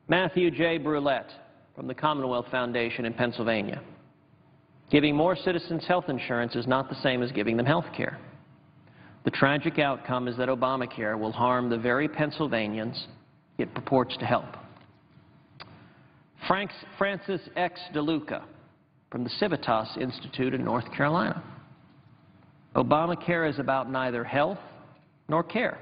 Matthew J. Brulette from the Commonwealth Foundation in Pennsylvania. Giving more citizens health insurance is not the same as giving them health care. The tragic outcome is that Obamacare will harm the very Pennsylvanians it purports to help. Francis X. DeLuca from the Civitas Institute in North Carolina. Obamacare is about neither health nor care.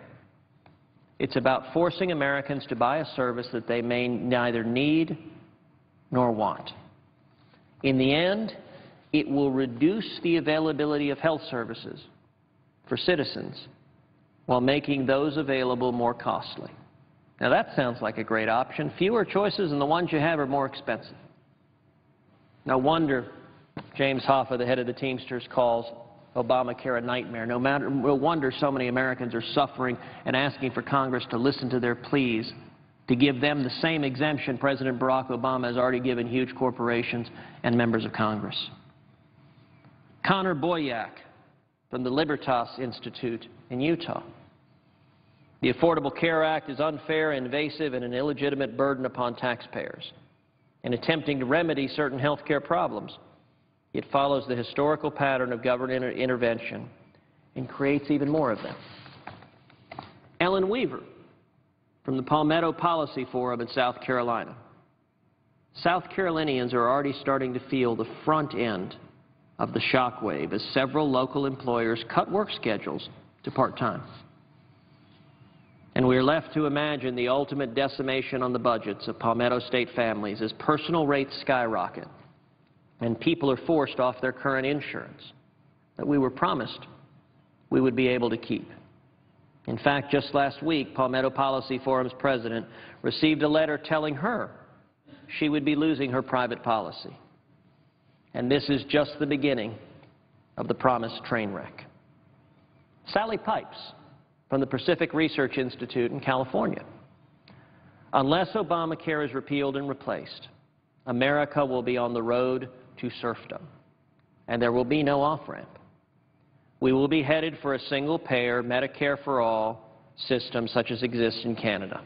It's about forcing Americans to buy a service that they may neither need nor want. In the end, it will reduce the availability of health services for citizens while making those available more costly. Now that sounds like a great option. Fewer choices and the ones you have are more expensive. No wonder James Hoffa, the head of the Teamsters, calls Obamacare a nightmare. No wonder so many Americans are suffering and asking for Congress to listen to their pleas to give them the same exemption President Barack Obama has already given huge corporations and members of Congress. Connor Boyack from the Libertas Institute in Utah. The Affordable Care Act is unfair, invasive, and an illegitimate burden upon taxpayers. In attempting to remedy certain health care problems, it follows the historical pattern of government intervention and creates even more of them. Ellen Weaver from the Palmetto Policy Forum in South Carolina. South Carolinians are already starting to feel the front end of the shockwave as several local employers cut work schedules to part-time. And we are left to imagine the ultimate decimation on the budgets of Palmetto State families as personal rates skyrocket and people are forced off their current insurance that we were promised we would be able to keep. In fact, just last week, Palmetto Policy Forum's president received a letter telling her she would be losing her private policy. And this is just the beginning of the promised train wreck. Sally Pipes from the Pacific Research Institute in California. Unless Obamacare is repealed and replaced, America will be on the road to serfdom, and there will be no off-ramp. We will be headed for a single-payer Medicare for all system such as exists in Canada.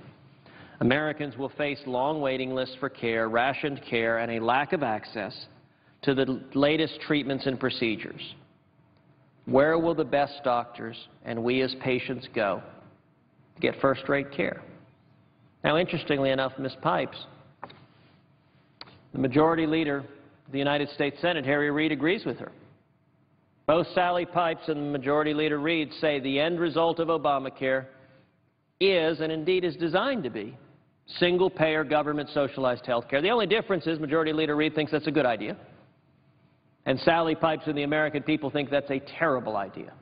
Americans will face long waiting lists for care, rationed care, and a lack of access to the latest treatments and procedures. Where will the best doctors and we as patients go to get first-rate care? Now, interestingly enough, Ms. Pipes, the Majority Leader of the United States Senate, Harry Reid, agrees with her. Both Sally Pipes and Majority Leader Reid say the end result of Obamacare is, and indeed is designed to be, single-payer government socialized health care. The only difference is Majority Leader Reid thinks that's a good idea, and Sally Pipes and the American people think that's a terrible idea,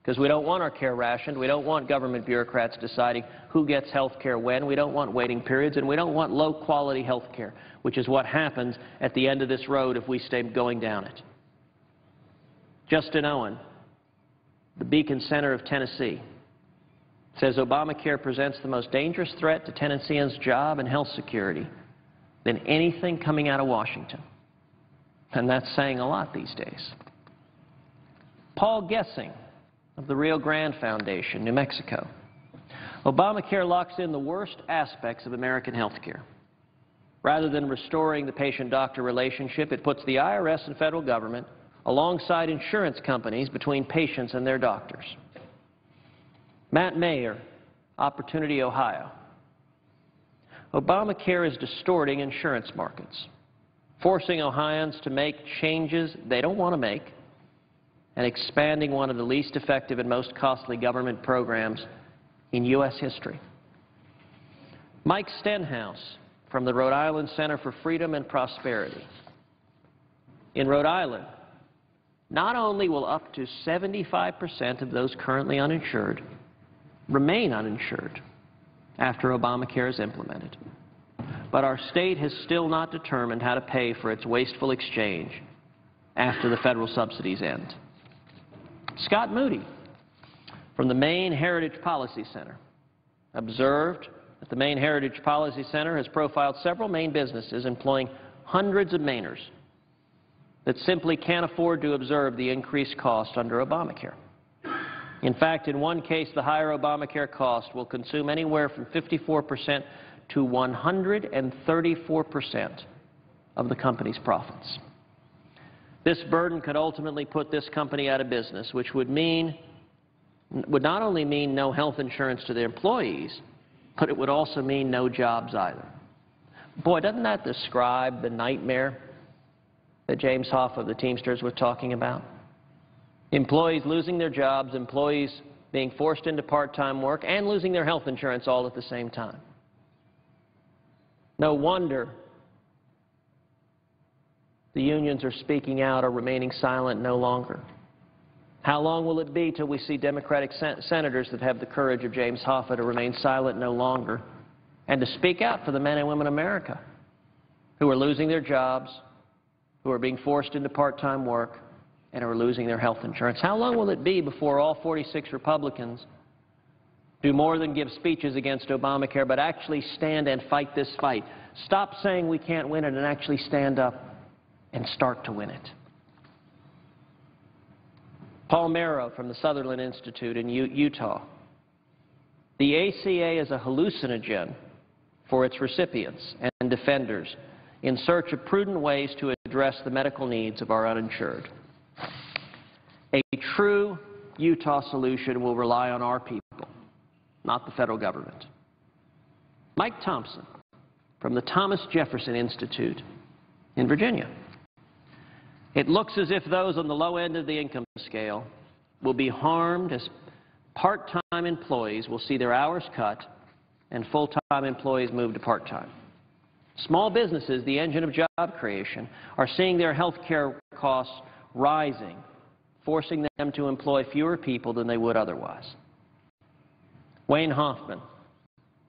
because we don't want our care rationed, we don't want government bureaucrats deciding who gets health care when, we don't want waiting periods, and we don't want low-quality health care, which is what happens at the end of this road if we stay going down it. Justin Owen, the Beacon Center of Tennessee, says Obamacare presents the most dangerous threat to Tennesseans' job and health security than anything coming out of Washington. And that's saying a lot these days. Paul Gessing of the Rio Grande Foundation, New Mexico. Obamacare locks in the worst aspects of American health care. Rather than restoring the patient-doctor relationship, it puts the IRS and federal government alongside insurance companies between patients and their doctors. Matt Mayer, Opportunity, Ohio. Obamacare is distorting insurance markets, forcing Ohioans to make changes they don't want to make and expanding one of the least effective and most costly government programs in U.S. history. Mike Stenhouse from the Rhode Island Center for Freedom and Prosperity. In Rhode Island, not only will up to 75% of those currently uninsured remain uninsured after Obamacare is implemented, but our state has still not determined how to pay for its wasteful exchange after the federal subsidies end. Scott Moody from the Maine Heritage Policy Center observed that the Maine Heritage Policy Center has profiled several Maine businesses employing hundreds of Mainers that simply can't afford to absorb the increased cost under Obamacare. In fact, in one case, the higher Obamacare cost will consume anywhere from 54% to 134% of the company's profits. This burden could ultimately put this company out of business, which would not only mean no health insurance to their employees, but it would also mean no jobs either. Boy, doesn't that describe the nightmare that James Hoff of the Teamsters was talking about? Employees losing their jobs, employees being forced into part-time work, and losing their health insurance all at the same time. No wonder the unions are speaking out or remaining silent no longer. How long will it be till we see Democratic senators that have the courage of James Hoffa to remain silent no longer and to speak out for the men and women of America who are losing their jobs, who are being forced into part-time work, and are losing their health insurance? How long will it be before all 46 Republicans do more than give speeches against Obamacare, but actually stand and fight this fight? Stop saying we can't win it and actually stand up and start to win it. Paul Merrow from the Sutherland Institute in Utah. The ACA is a hallucinogen for its recipients and defenders in search of prudent ways to address the medical needs of our uninsured. A true Utah solution will rely on our people, not the federal government. Mike Thompson from the Thomas Jefferson Institute in Virginia. It looks as if those on the low end of the income scale will be harmed as part-time employees will see their hours cut and full-time employees move to part-time. Small businesses, the engine of job creation, are seeing their health care costs rising, forcing them to employ fewer people than they would otherwise. Wayne Hoffman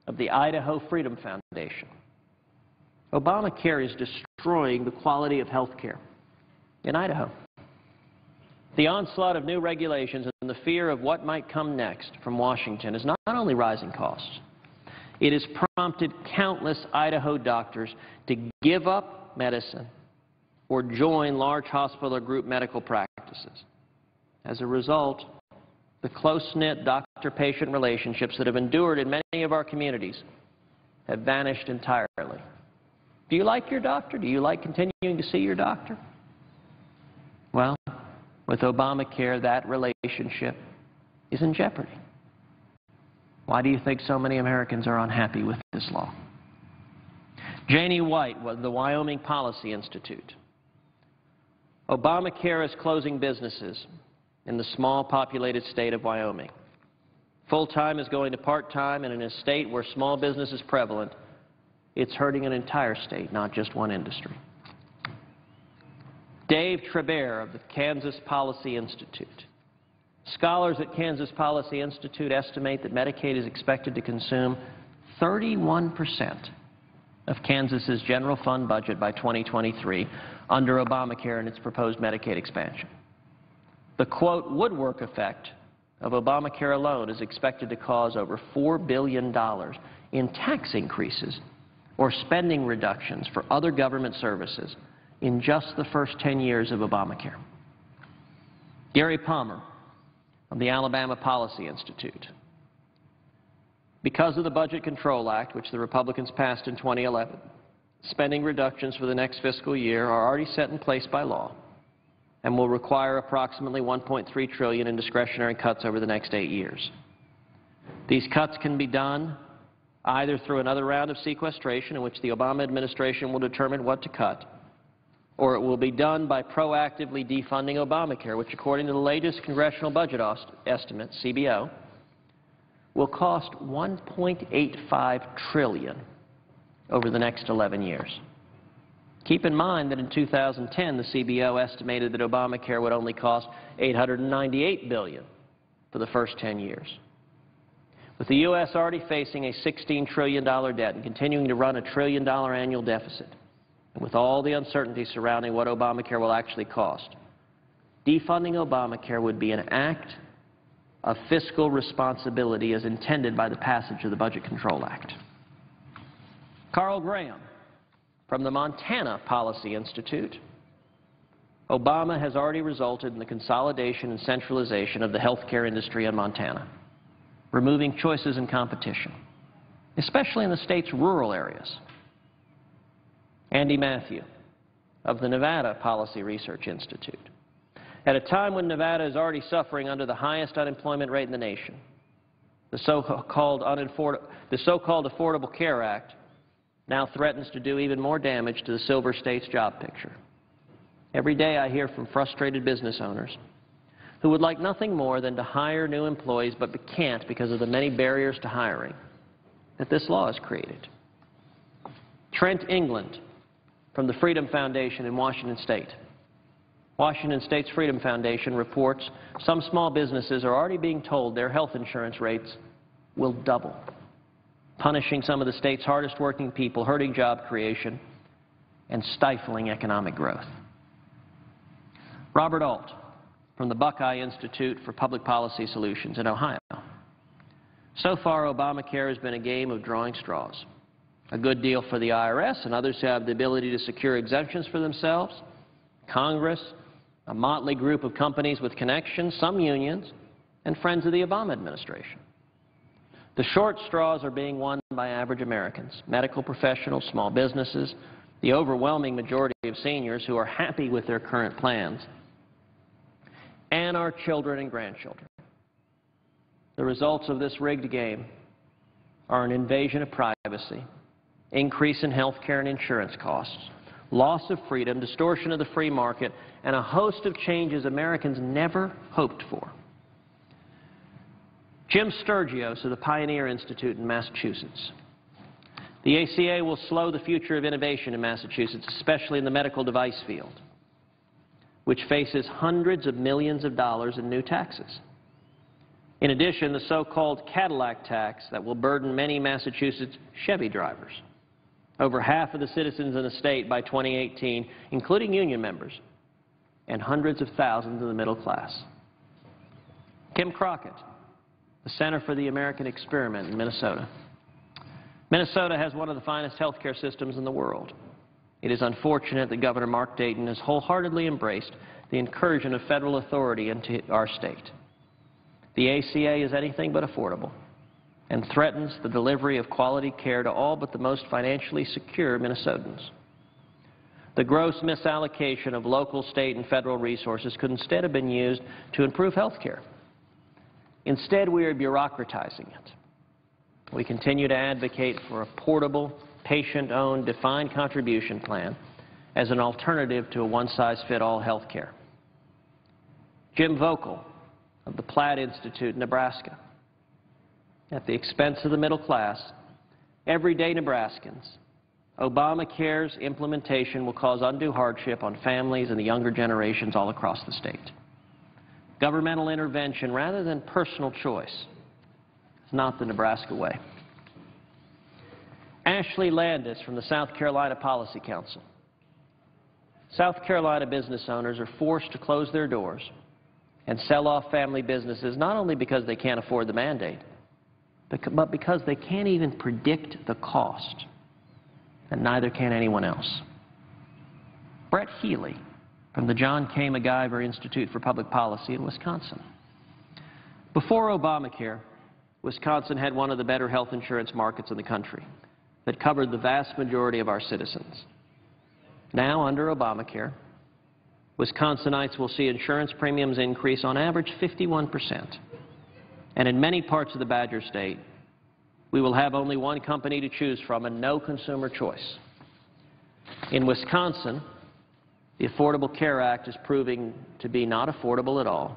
of the Idaho Freedom Foundation. Obamacare is destroying the quality of health care in Idaho. The onslaught of new regulations and the fear of what might come next from Washington is not only rising costs, it has prompted countless Idaho doctors to give up medicine or join large hospital or group medical practices. As a result, the close-knit doctor-patient relationships that have endured in many of our communities have vanished entirely. Do you like your doctor? Do you like continuing to see your doctor? Well, with Obamacare, that relationship is in jeopardy. Why do you think so many Americans are unhappy with this law? Janie White of the Wyoming Policy Institute. Obamacare is closing businesses in the small populated state of Wyoming. Full-time is going to part-time, and in a state where small business is prevalent, it's hurting an entire state, not just one industry. Dave Trebert of the Kansas Policy Institute. Scholars at Kansas Policy Institute estimate that Medicaid is expected to consume 31% of Kansas's general fund budget by 2023 under Obamacare and its proposed Medicaid expansion. The, quote, woodwork effect of Obamacare alone is expected to cause over $4 billion in tax increases or spending reductions for other government services in just the first 10 years of Obamacare. Gary Palmer of the Alabama Policy Institute. Because of the Budget Control Act, which the Republicans passed in 2011, spending reductions for the next fiscal year are already set in place by law and will require approximately $1.3 trillion in discretionary cuts over the next 8 years. These cuts can be done either through another round of sequestration in which the Obama administration will determine what to cut, or it will be done by proactively defunding Obamacare, which, according to the latest Congressional Budget Estimate, CBO, will cost $1.85 trillion over the next 11 years. Keep in mind that in 2010, the CBO estimated that Obamacare would only cost $898 billion for the first 10 years. With the U.S. already facing a $16 trillion debt and continuing to run a $1 trillion annual deficit, and with all the uncertainty surrounding what Obamacare will actually cost, defunding Obamacare would be an act of fiscal responsibility as intended by the passage of the Budget Control Act. Carl Graham from the Montana Policy Institute. Obama has already resulted in the consolidation and centralization of the healthcare industry in Montana, removing choices and competition, especially in the state's rural areas. Andy Matthew of the Nevada Policy Research Institute. At a time when Nevada is already suffering under the highest unemployment rate in the nation, the so-called Affordable Care Act now threatens to do even more damage to the Silver State's job picture. Every day I hear from frustrated business owners who would like nothing more than to hire new employees but can't because of the many barriers to hiring that this law has created. Trent England from the Freedom Foundation in Washington State. Washington State's Freedom Foundation reports some small businesses are already being told their health insurance rates will double, punishing some of the state's hardest working people, hurting job creation, and stifling economic growth. Robert Alt from the Buckeye Institute for Public Policy Solutions in Ohio. So far, Obamacare has been a game of drawing straws. A good deal for the IRS and others who have the ability to secure exemptions for themselves, Congress, a motley group of companies with connections, some unions, and friends of the Obama administration. The short straws are being won by average Americans, medical professionals, small businesses, the overwhelming majority of seniors who are happy with their current plans, and our children and grandchildren. The results of this rigged game are an invasion of privacy, increase in health care and insurance costs, loss of freedom, distortion of the free market, and a host of changes Americans never hoped for. Jim Sturgios of the Pioneer Institute in Massachusetts. The ACA will slow the future of innovation in Massachusetts, especially in the medical device field, which faces hundreds of millions of dollars in new taxes. In addition, the so-called Cadillac tax that will burden many Massachusetts Chevy drivers, over half of the citizens in the state by 2018, including union members, and hundreds of thousands in the middle class. Kim Crockett, the Center for the American Experiment in Minnesota. Minnesota has one of the finest health care systems in the world. It is unfortunate that Governor Mark Dayton has wholeheartedly embraced the incursion of federal authority into our state. The ACA is anything but affordable and threatens the delivery of quality care to all but the most financially secure Minnesotans. The gross misallocation of local, state, and federal resources could instead have been used to improve health care. Instead, we are bureaucratizing it. We continue to advocate for a portable, patient-owned, defined contribution plan as an alternative to a one-size-fits-all health care. Jim Vogel of the Platt Institute in Nebraska. At the expense of the middle class, everyday Nebraskans, Obamacare's implementation will cause undue hardship on families and the younger generations all across the state. Governmental intervention rather than personal choice is not the Nebraska way. Ashley Landis from the South Carolina Policy Council. South Carolina business owners are forced to close their doors and sell off family businesses not only because they can't afford the mandate, but because they can't even predict the cost, and neither can anyone else. Brett Healy from the John K. MacIver Institute for Public Policy in Wisconsin. Before Obamacare, Wisconsin had one of the better health insurance markets in the country that covered the vast majority of our citizens. Now, under Obamacare, Wisconsinites will see insurance premiums increase on average 51%. And in many parts of the Badger State, we will have only one company to choose from and no consumer choice. In Wisconsin, the Affordable Care Act is proving to be not affordable at all,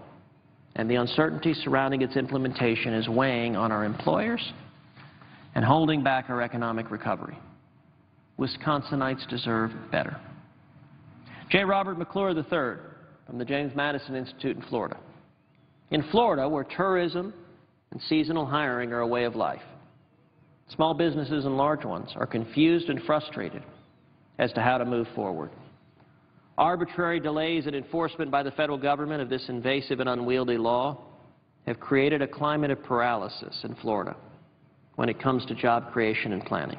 and the uncertainty surrounding its implementation is weighing on our employers and holding back our economic recovery. Wisconsinites deserve better. J. Robert McClure III from the James Madison Institute in Florida. In Florida, where tourism and seasonal hiring are a way of life, small businesses and large ones are confused and frustrated as to how to move forward. Arbitrary delays in enforcement by the federal government of this invasive and unwieldy law have created a climate of paralysis in Florida when it comes to job creation and planning.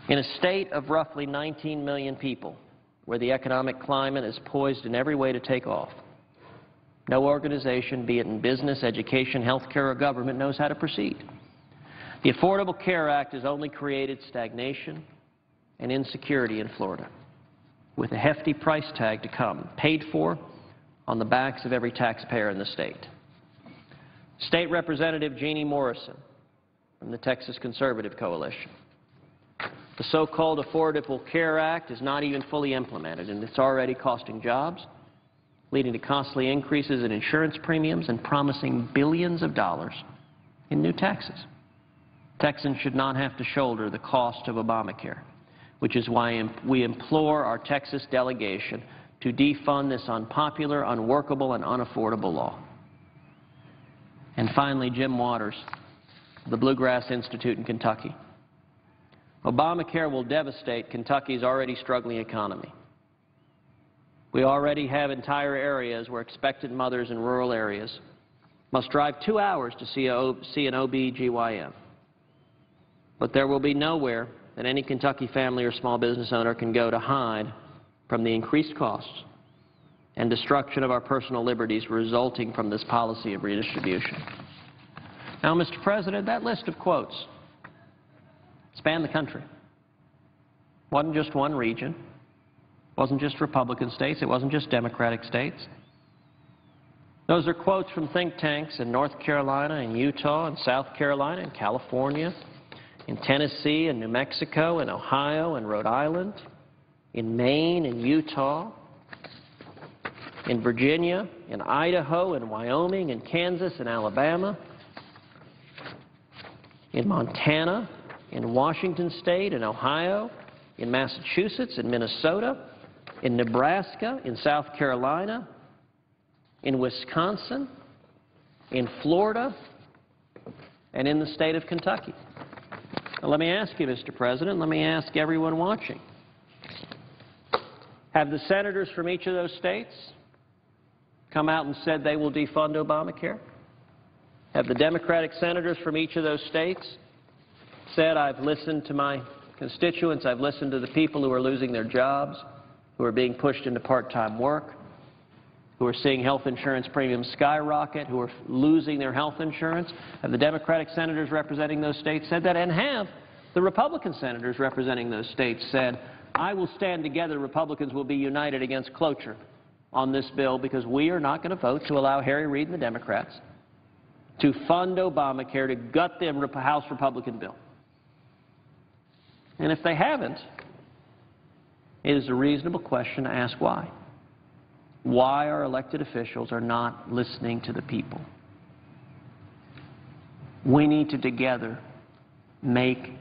In a state of roughly 19 million people, where the economic climate is poised in every way to take off, no organization, be it in business, education, health care, or government, knows how to proceed. The Affordable Care Act has only created stagnation and insecurity in Florida, with a hefty price tag to come, paid for on the backs of every taxpayer in the state. State Representative Jeannie Morrison from the Texas Conservative Coalition. The so-called Affordable Care Act is not even fully implemented, and it's already costing jobs, leading to costly increases in insurance premiums and promising billions of dollars in new taxes. Texans should not have to shoulder the cost of Obamacare, which is why we implore our Texas delegation to defund this unpopular, unworkable, and unaffordable law. And finally, Jim Waters, the Bluegrass Institute in Kentucky. Obamacare will devastate Kentucky's already struggling economy. We already have entire areas where expectant mothers in rural areas must drive 2 hours to see an OB-GYN. But there will be nowhere that any Kentucky family or small business owner can go to hide from the increased costs and destruction of our personal liberties resulting from this policy of redistribution. Now, Mr. President, that list of quotes spanned the country. It wasn't just one region. It wasn't just Republican states. It wasn't just Democratic states. Those are quotes from think tanks in North Carolina and Utah and South Carolina and California, in Tennessee and New Mexico and Ohio and Rhode Island, in Maine, in Utah, in Virginia, in Idaho, in Wyoming, in Kansas, in Alabama, in Montana, in Washington State, in Ohio, in Massachusetts, in Minnesota, in Nebraska, in South Carolina, in Wisconsin, in Florida, and in the state of Kentucky. Now, let me ask you, Mr. President, let me ask everyone watching, have the senators from each of those states come out and said they will defund Obamacare? Have the Democratic senators from each of those states said, I've listened to my constituents, I've listened to the people who are losing their jobs, who are being pushed into part-time work, who are seeing health insurance premiums skyrocket, who are losing their health insurance? Have the Democratic senators representing those states said that? And have the Republican senators representing those states said, I will stand together, Republicans will be united against cloture on this bill because we are not going to vote to allow Harry Reid and the Democrats to fund Obamacare, to gut the House Republican bill? And if they haven't, it is a reasonable question to ask why. Why our elected officials are not listening to the people. We need to together make